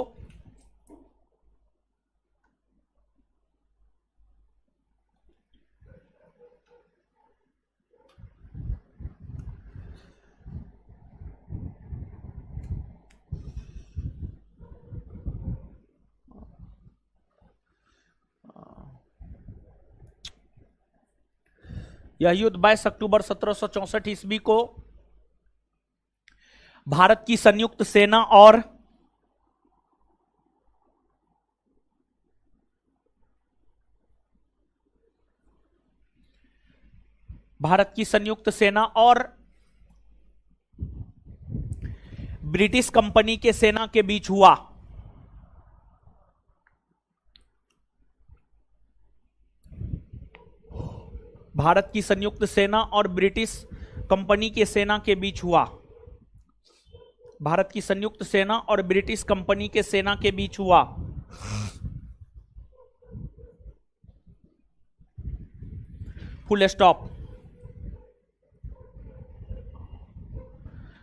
यह युद्ध 22 अक्टूबर 1764 ईस्वी को भारत की संयुक्त सेना और भारत की संयुक्त सेना और ब्रिटिश कंपनी के सेना के बीच हुआ। भारत की संयुक्त सेना और ब्रिटिश कंपनी के सेना के बीच हुआ। भारत की संयुक्त सेना और ब्रिटिश कंपनी के सेना के बीच हुआ। Full stop.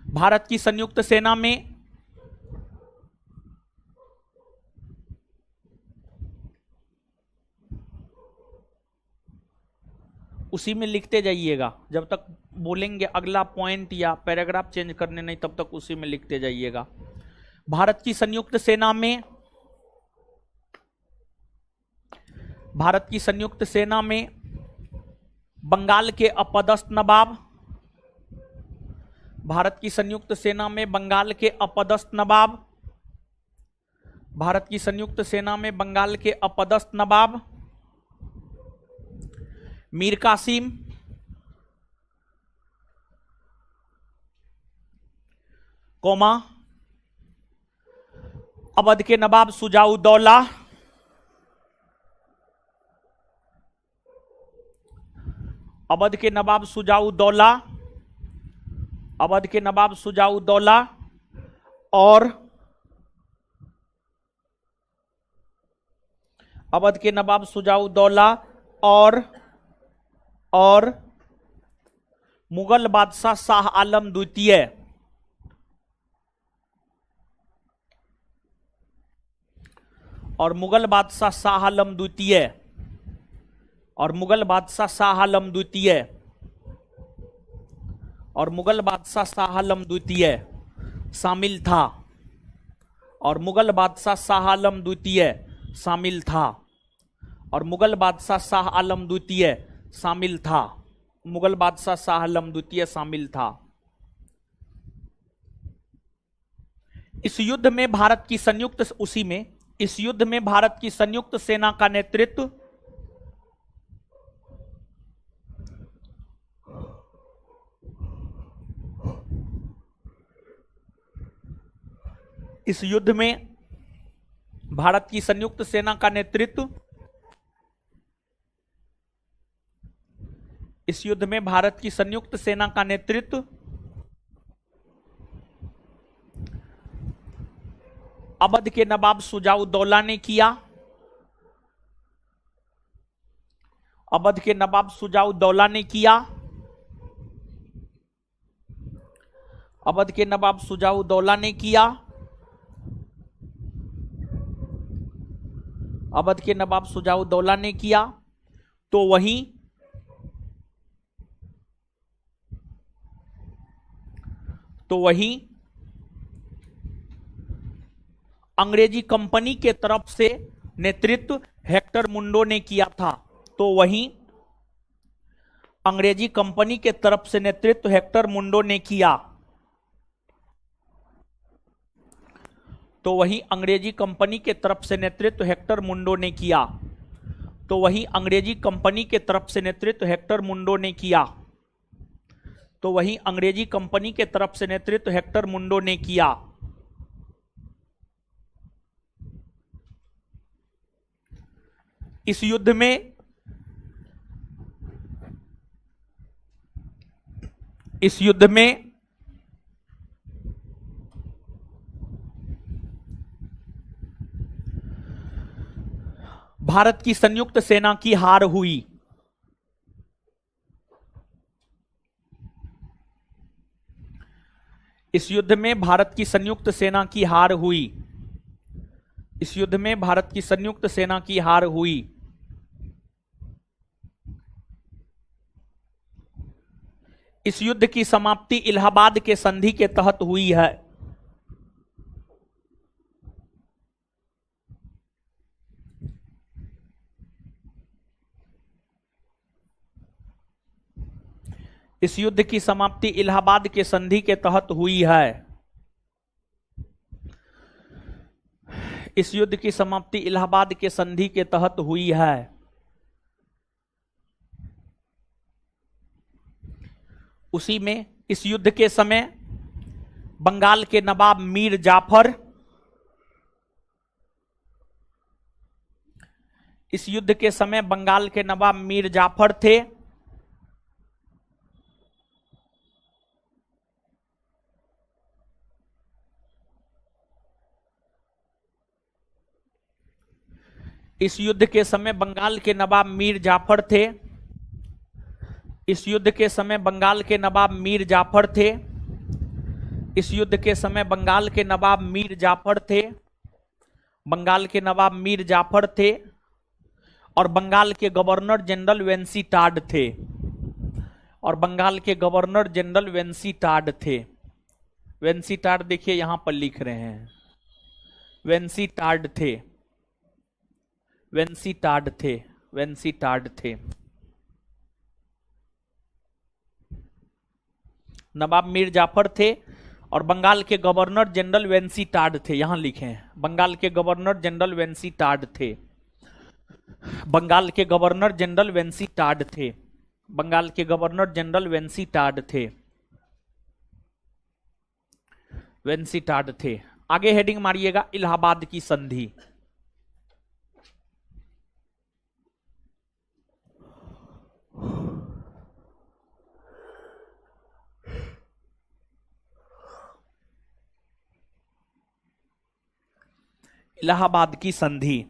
भारत की संयुक्त सेना में उसी में लिखते जाइएगा, जब तक बोलेंगे अगला पॉइंट या पैराग्राफ चेंज करने नहीं तब तक उसी में लिखते जाइएगा। भारत की संयुक्त सेना में, भारत की संयुक्त सेना में बंगाल के अपदस्थ नवाब, भारत की संयुक्त सेना में बंगाल के अपदस्थ नवाब, भारत की संयुक्त सेना में बंगाल के अपदस्थ नवाब मीर कासिम, कोमा अवध के नवाब सुजाउद्दौला, अवध के नवाब सुजाउद्दौला, अवध के नवाब सुजाउद्दौला और अवध के नवाब सुजाउद्दौला और मुगल बादशाह शाह आलम द्वितीय, और मुगल बादशाह शाह आलम द्वितीय, और मुगल बादशाह शाह आलम द्वितीय, और मुगल बादशाह शाह आलम द्वितीय शामिल था, और मुगल बादशाह शाह आलम द्वितीय शामिल था, और मुगल बादशाह शाह आलम द्वितीय शामिल था, मुगल बादशाह शाह आलम द्वितीय शामिल था। इस युद्ध में भारत की संयुक्त, उसी में इस युद्ध में भारत की संयुक्त सेना का नेतृत्व इस युद्ध में भारत की संयुक्त सेना का नेतृत्व इस युद्ध में भारत की संयुक्त सेना का नेतृत्व अवध के नवाब सुजाउद्दौला ने किया। अवध के नवाब सुजाउद्दौला ने किया। अवध के नवाब सुजाउद्दौला ने किया। अवध के नवाब सुजाउद्दौला ने किया। तो वहीं अंग्रेजी कंपनी के तरफ से नेतृत्व हेक्टर मुंडो ने किया था। तो वहीं अंग्रेजी कंपनी के तरफ से नेतृत्व हेक्टर मुंडो ने किया। तो वहीं अंग्रेजी कंपनी के तरफ से नेतृत्व हेक्टर मुंडो ने किया। तो वहीं अंग्रेजी कंपनी के तरफ से नेतृत्व हेक्टर मुंडो ने किया। तो वहीं अंग्रेजी कंपनी के तरफ से नेतृत्व हेक्टर मुंडो ने किया। इस युद्ध में भारत की संयुक्त सेना की हार हुई। इस युद्ध में भारत की संयुक्त सेना की हार हुई। इस युद्ध में भारत की संयुक्त सेना की हार हुई। इस युद्ध की समाप्ति इलाहाबाद के संधि के तहत हुई है। इस युद्ध की समाप्ति इलाहाबाद के संधि के तहत हुई है। इस युद्ध की समाप्ति इलाहाबाद के संधि के तहत हुई है। उसी में इस युद्ध के समय बंगाल के नवाब मीर जाफर, इस युद्ध के समय बंगाल के नवाब मीर जाफर थे। इस युद्ध के समय बंगाल के नवाब मीर जाफर थे। इस युद्ध के समय बंगाल के नवाब मीर जाफर थे। इस युद्ध के समय बंगाल के नवाब मीर जाफर थे। बंगाल के नवाब मीर जाफर थे और बंगाल के गवर्नर जनरल वेंसी टाड थे। और बंगाल के गवर्नर जनरल वेंसी टाड थे। वेंसी टाड देखिए यहां पर लिख रहे हैं, वेंसी टाड थे, वेंसी टाड थे, वेंसी टाड थे। नवाब मीर जाफर थे और बंगाल के गवर्नर जनरल वेंसी टाड थे, यहां लिखे हैं बंगाल के गवर्नर जनरल वेंसी टाड थे। बंगाल के गवर्नर जनरल वेंसी टाड थे। बंगाल के गवर्नर जनरल वेंसी टाड थे। वेंसी टाड थे। आगे हेडिंग मारिएगा, इलाहाबाद की संधि। इलाहाबाद की संधि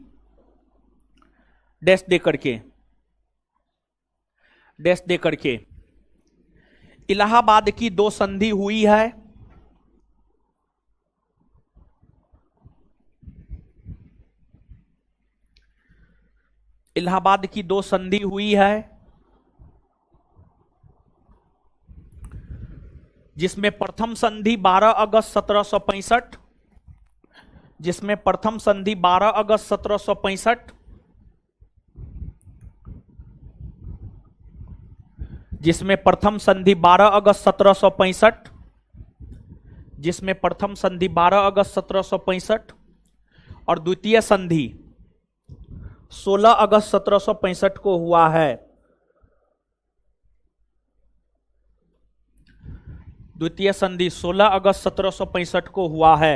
डैश दे करके, डैश दे करके। इलाहाबाद की दो संधि हुई है। इलाहाबाद की दो संधि हुई है, जिसमें प्रथम संधि 12 अगस्त 1765, जिसमें प्रथम संधि 12 अगस्त 1765, जिसमें प्रथम संधि 12 अगस्त 1765, जिसमें प्रथम संधि 12 अगस्त 1765 और द्वितीय संधि 16 अगस्त 1765 को हुआ है। द्वितीय संधि 16 अगस्त 1765 को हुआ है।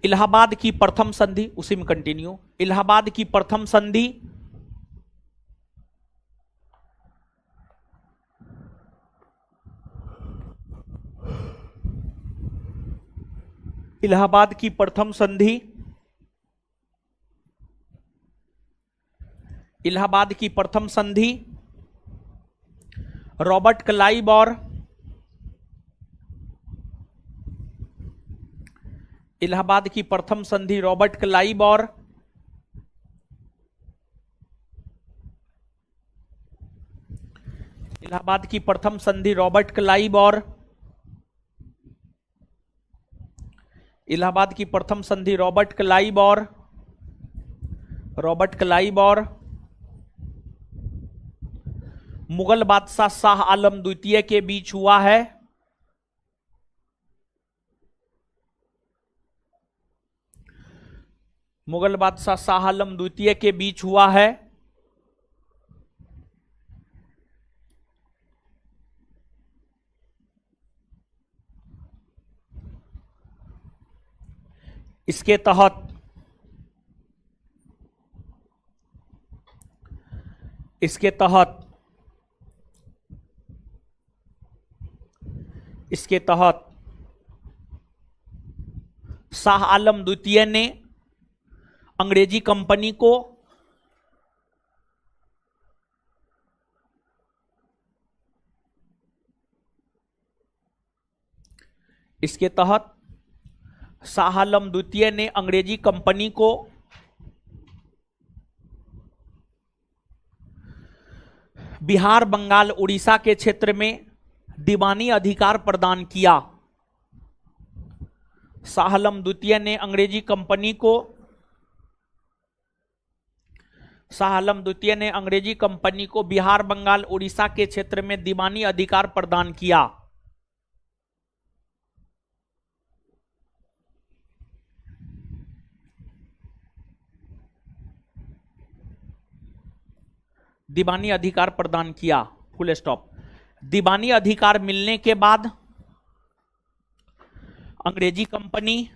इलाहाबाद की प्रथम संधि, उसी में कंटिन्यू। इलाहाबाद की प्रथम संधि इलाहाबाद की प्रथम संधि इलाहाबाद की प्रथम संधि रॉबर्ट क्लाइव और इलाहाबाद की प्रथम संधि रॉबर्ट क्लाइव और इलाहाबाद की प्रथम संधि रॉबर्ट क्लाइव और इलाहाबाद की प्रथम संधि रॉबर्ट क्लाइव और रॉबर्ट क्लाइव और मुगल बादशाह शाह आलम द्वितीय के बीच हुआ है। मुगल बादशाह शाह आलम द्वितीय के बीच हुआ है। इसके तहत इसके तहत इसके तहत शाह आलम द्वितीय ने अंग्रेजी कंपनी को इसके तहत शाह आलम द्वितीय ने अंग्रेजी कंपनी को बिहार, बंगाल, उड़ीसा के क्षेत्र में दीवानी अधिकार प्रदान किया। शाह आलम द्वितीय ने अंग्रेजी कंपनी को शाह आलम द्वितीय ने अंग्रेजी कंपनी को बिहार, बंगाल, उड़ीसा के क्षेत्र में दीवानी अधिकार प्रदान किया। दीवानी अधिकार प्रदान किया, फुल स्टॉप। दीवानी अधिकार मिलने के बाद अंग्रेजी कंपनी,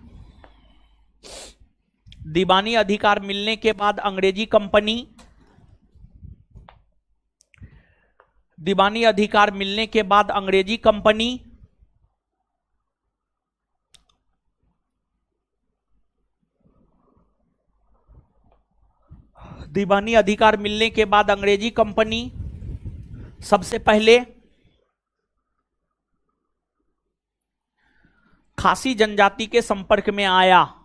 दीवानी अधिकार मिलने के बाद अंग्रेजी कंपनी, दीवानी अधिकार मिलने के बाद अंग्रेजी कंपनी दीवानी अधिकार मिलने के बाद अंग्रेजी कंपनी सबसे पहले खासी जनजाति के संपर्क में आया।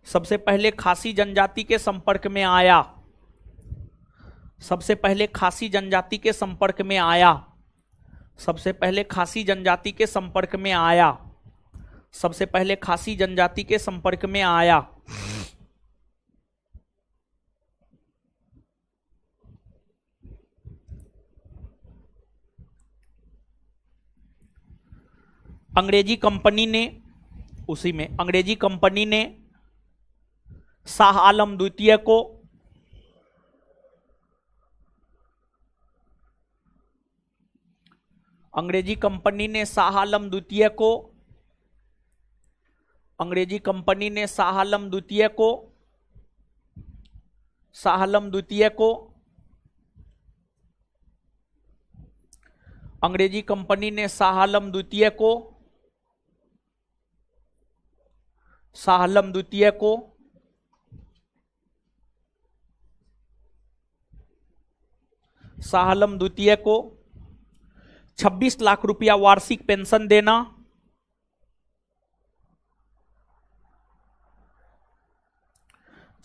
सबसे पहले खासी जनजाति के संपर्क में आया। सबसे पहले खासी जनजाति के संपर्क में आया। सबसे पहले खासी जनजाति के संपर्क में आया। सबसे पहले खासी जनजाति के संपर्क में आया। अंग्रेजी कंपनी ने, उसी में अंग्रेजी कंपनी ने शाह आलम द्वितीय को अंग्रेजी कंपनी ने शाह आलम द्वितीय को अंग्रेजी कंपनी ने शाह आलम द्वितीय को शाह आलम द्वितीय को अंग्रेजी कंपनी ने शाह आलम द्वितीय को शाह आलम द्वितीय को शाह आलम द्वितीय को 26 लाख रुपया वार्षिक पेंशन देना,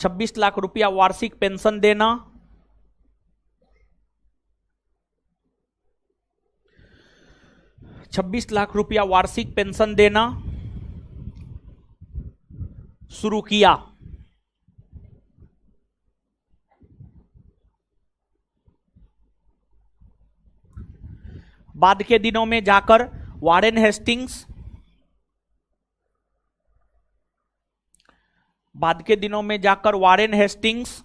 26 लाख रुपया वार्षिक पेंशन देना, 26 लाख रुपया वार्षिक पेंशन देना शुरू किया। बाद के दिनों में जाकर वारेन हेस्टिंग्स बाद के दिनों में जाकर वारेन हेस्टिंग्स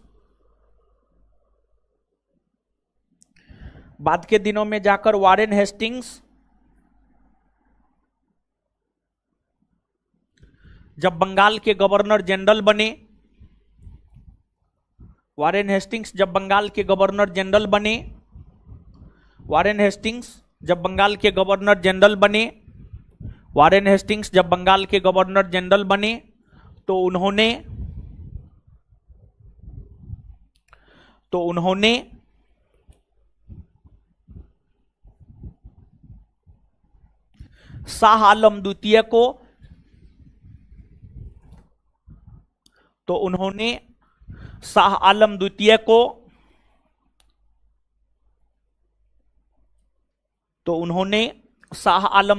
बाद के दिनों में जाकर वारेन हेस्टिंग्स जब बंगाल के गवर्नर जनरल बने, वारेन हेस्टिंग्स जब बंगाल के गवर्नर जनरल बने, वारेन हेस्टिंग्स जब बंगाल के गवर्नर जनरल बने, वारेन हेस्टिंग्स जब बंगाल के गवर्नर जनरल बने, तो उन्होंने शाह आलम द्वितीय को शाह आलम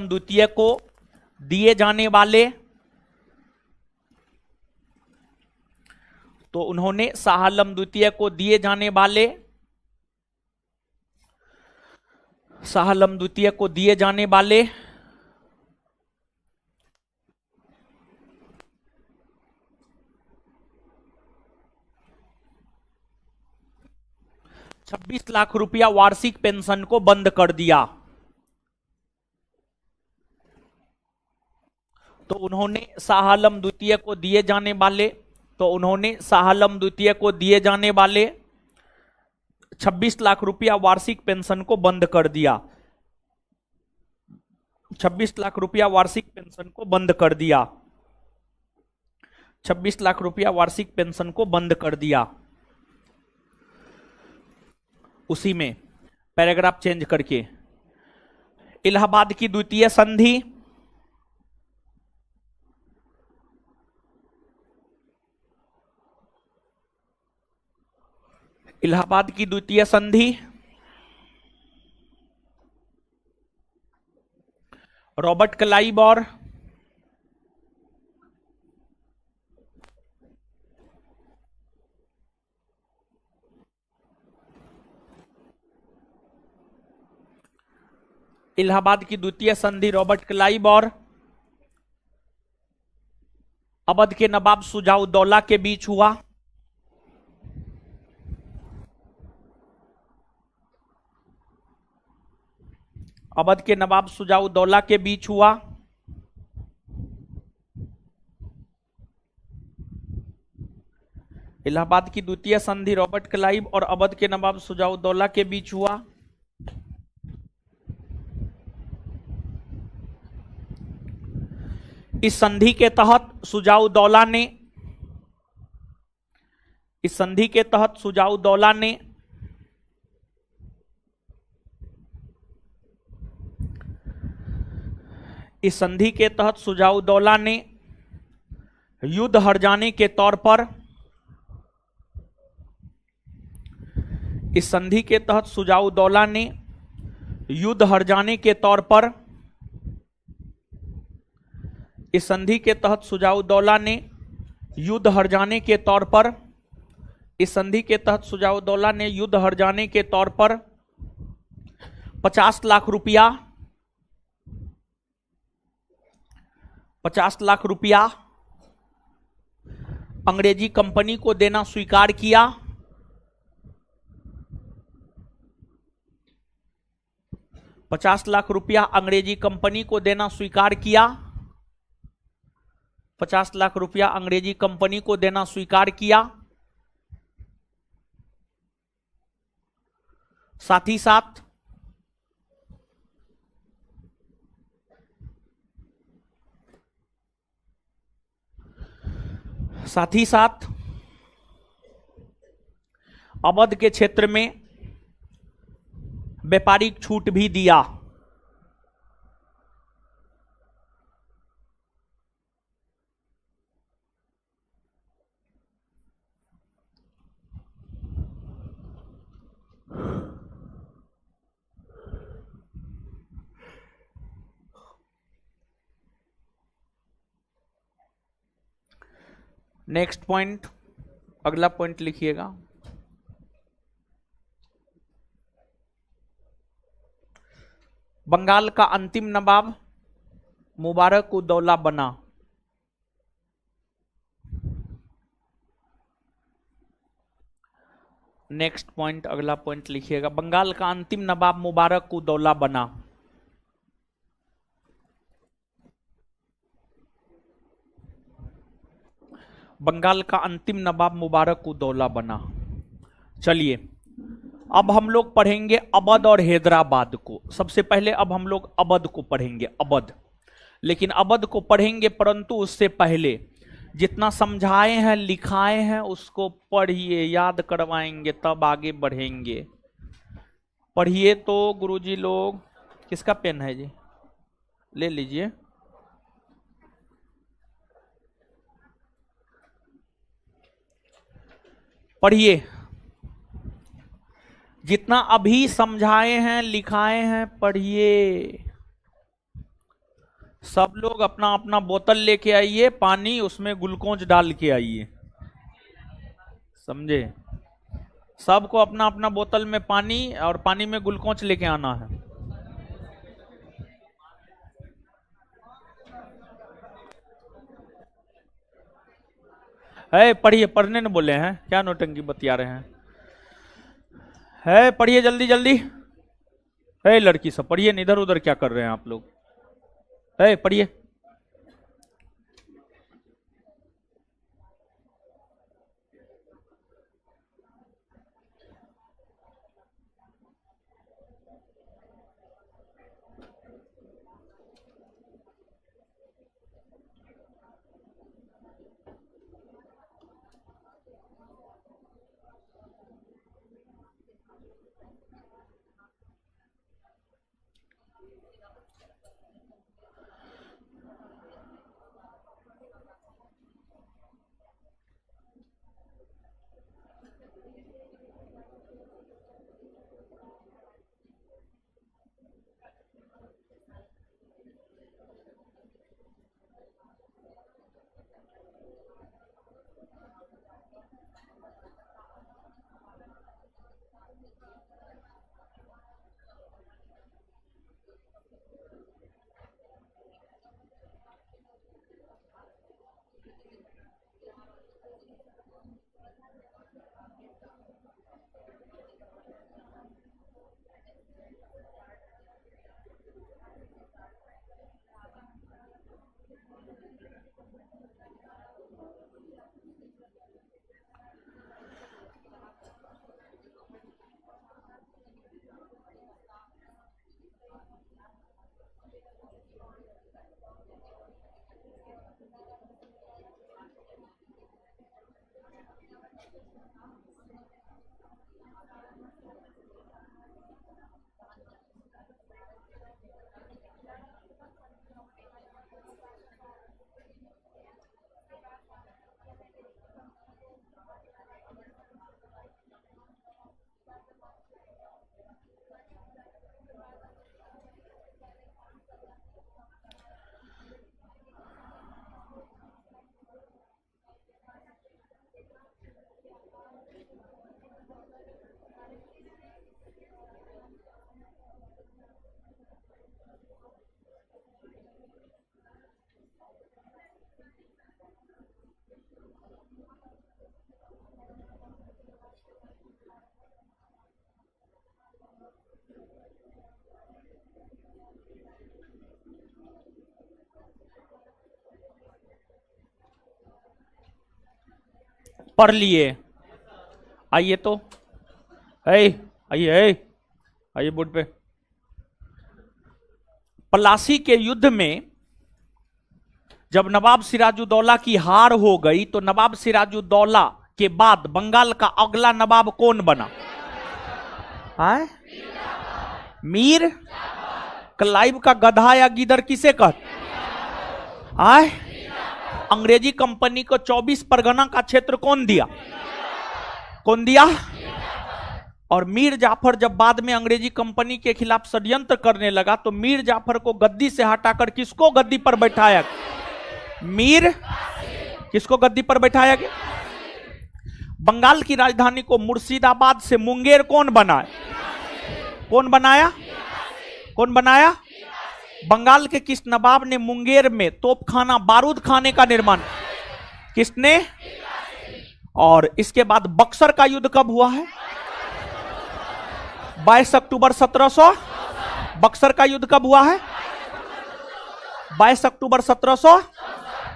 द्वितीय को दिए जाने वाले शाह आलम द्वितीय को दिए जाने वाले शाह आलम द्वितीय को दिए जाने वाले 26 लाख रुपया वार्षिक पेंशन को बंद कर दिया। तो उन्होंने शाह आलम द्वितीय को दिए जाने वाले 26 लाख रुपया वार्षिक पेंशन को बंद कर दिया। 26 लाख रुपया वार्षिक पेंशन को बंद कर दिया। 26 लाख रुपया वार्षिक पेंशन को बंद कर दिया। उसी में पैराग्राफ चेंज करके इलाहाबाद की द्वितीय संधि, इलाहाबाद की द्वितीय संधि रॉबर्ट क्लाइव और इलाहाबाद की द्वितीय संधि रॉबर्ट क्लाइव और अवध के नवाब शुजाउद्दौला के बीच हुआ। अवध के नवाब शुजाउद्दौला के बीच हुआ। इलाहाबाद की द्वितीय संधि रॉबर्ट क्लाइव और अवध के नवाब शुजाउद्दौला के बीच हुआ। इस संधि के तहत शुजाउद्दौला ने इस संधि के तहत शुजाउद्दौला ने इस संधि के तहत शुजाउद्दौला ने युद्ध हार जाने के तौर पर इस संधि के तहत शुजाउद्दौला ने युद्ध हार जाने के तौर पर इस संधि के तहत शुजाउद्दौला ने युद्ध हार जाने के तौर पर इस संधि के तहत शुजाउद्दौला ने युद्ध हार जाने के तौर पर 50 लाख रुपया 50 लाख रुपया अंग्रेजी कंपनी को देना स्वीकार किया। 50 लाख रुपया अंग्रेजी कंपनी को देना स्वीकार किया। 50 लाख रुपया अंग्रेजी कंपनी को देना स्वीकार किया। साथ ही साथ अवध के क्षेत्र में व्यापारिक छूट भी दिया। नेक्स्ट पॉइंट, अगला पॉइंट लिखिएगा। बंगाल का अंतिम नवाब मुबारक-उद-दौला बना। नेक्स्ट पॉइंट, अगला पॉइंट लिखिएगा। बंगाल का अंतिम नवाब मुबारक-उद-दौला बना। बंगाल का अंतिम नवाब मुबारक-उद-दौला बना। चलिए अब हम लोग पढ़ेंगे अवध और हैदराबाद को। सबसे पहले अब हम लोग अवध को पढ़ेंगे, अवध। लेकिन अवध को पढ़ेंगे परंतु उससे पहले जितना समझाए हैं लिखाए हैं उसको पढ़िए, याद करवाएंगे तब आगे बढ़ेंगे। पढ़िए तो गुरुजी लोग। किसका पेन है जी? ले लीजिए। पढ़िए, जितना अभी समझाए हैं लिखाए हैं पढ़िए। सब लोग अपना अपना बोतल लेके आइए, पानी उसमें ग्लूकोज डाल के आइए, समझे? सबको अपना अपना बोतल में पानी और पानी में ग्लूकोज लेके आना है। पढ़िए, पढ़ने न बोले हैं, क्या नौटंकी बतिया रहे हैं? है पढ़िए जल्दी जल्दी। है लड़की सब पढ़िए, इधर उधर क्या कर रहे हैं आप लोग? है पढ़िए। पढ़ लिए? आइए तो, आइए आइए बोर्ड पे। पलासी के युद्ध में जब नवाब सिराजुद्दौला की हार हो गई तो नवाब सिराजुद्दौला के बाद बंगाल का अगला नवाब कौन बना? है मीर क्लाइव का गधा या गीदड़ किसे कहते? आए अंग्रेजी कंपनी को 24 परगना का क्षेत्र कौन दिया? कौन दिया? और मीर जाफर जब बाद में अंग्रेजी कंपनी के खिलाफ षड्यंत्र करने लगा तो मीर जाफर को गद्दी से हटाकर किसको गद्दी पर बैठाया? मीर किसको गद्दी पर बैठाया गया? बंगाल की राजधानी को मुर्शिदाबाद से मुंगेर कौन बनाया? कौन बनाया? कौन बनाया? बंगाल के किस नवाब ने मुंगेर में तोपखाना बारूद खाने का निर्माण? किसने? और इसके बाद बक्सर का युद्ध कब हुआ है? 22 अक्टूबर 1700। बक्सर का युद्ध कब हुआ है? 22 अक्टूबर 1700।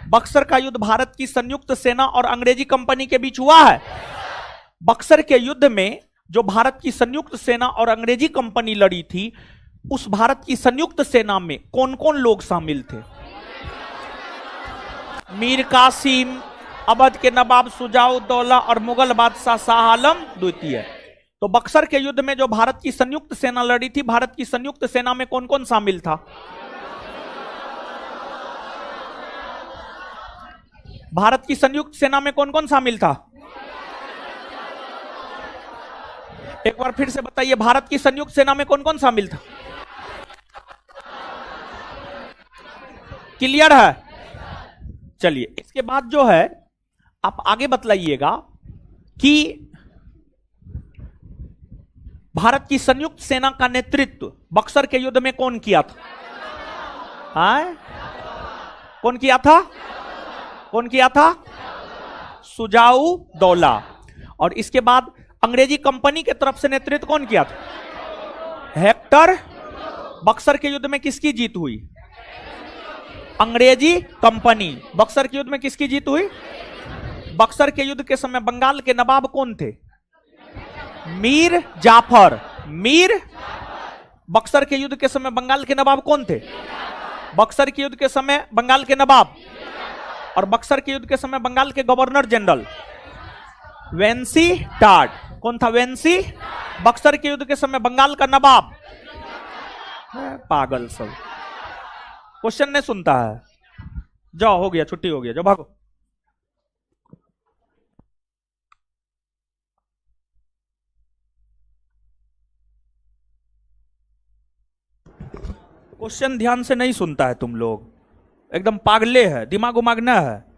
बक्सर का युद्ध भारत की संयुक्त सेना और अंग्रेजी कंपनी के बीच हुआ है। बक्सर के युद्ध में जो भारत की संयुक्त सेना और अंग्रेजी कंपनी लड़ी थी, उस भारत की संयुक्त सेना में कौन कौन लोग शामिल थे? मीर कासिम, अवध के नवाब शुजाउद्दौला और मुगल बादशाह शाह आलम द्वितीय। तो बक्सर के युद्ध में जो भारत की संयुक्त सेना लड़ी थी, भारत की संयुक्त सेना में कौन कौन शामिल था? भारत की संयुक्त सेना में कौन कौन शामिल था? एक बार फिर से बताइए, भारत की संयुक्त सेना में कौन कौन शामिल था? क्लियर है? चलिए, इसके बाद जो है आप आगे बतलाइएगा कि भारत की संयुक्त सेना का नेतृत्व बक्सर के युद्ध में कौन किया था? हाँ? कौन किया था? कौन किया था? शुजाउद्दौला। और इसके बाद अंग्रेजी कंपनी के तरफ से नेतृत्व कौन किया था? हेक्टर। बक्सर के युद्ध में किसकी जीत हुई? अंग्रेजी कंपनी। बक्सर के युद्ध में किसकी जीत हुई? बक्सर के युद्ध के समय बंगाल के नवाब कौन थे? मीर जाफर। मीर। बक्सर के युद्ध के समय बंगाल के नवाब कौन थे? बक्सर के युद्ध के समय बंगाल के नवाब। और बक्सर के युद्ध के समय बंगाल के गवर्नर जनरल वेंसी टाट। कौन था? वेंसी। बक्सर के युद्ध के समय बंगाल का नवाब। पागल सब, क्वेश्चन नहीं सुनता है। जाओ, हो गया, छुट्टी हो गया, जाओ भागो। क्वेश्चन ध्यान से नहीं सुनता है तुम लोग, एकदम पागले है, दिमाग उमाग न है।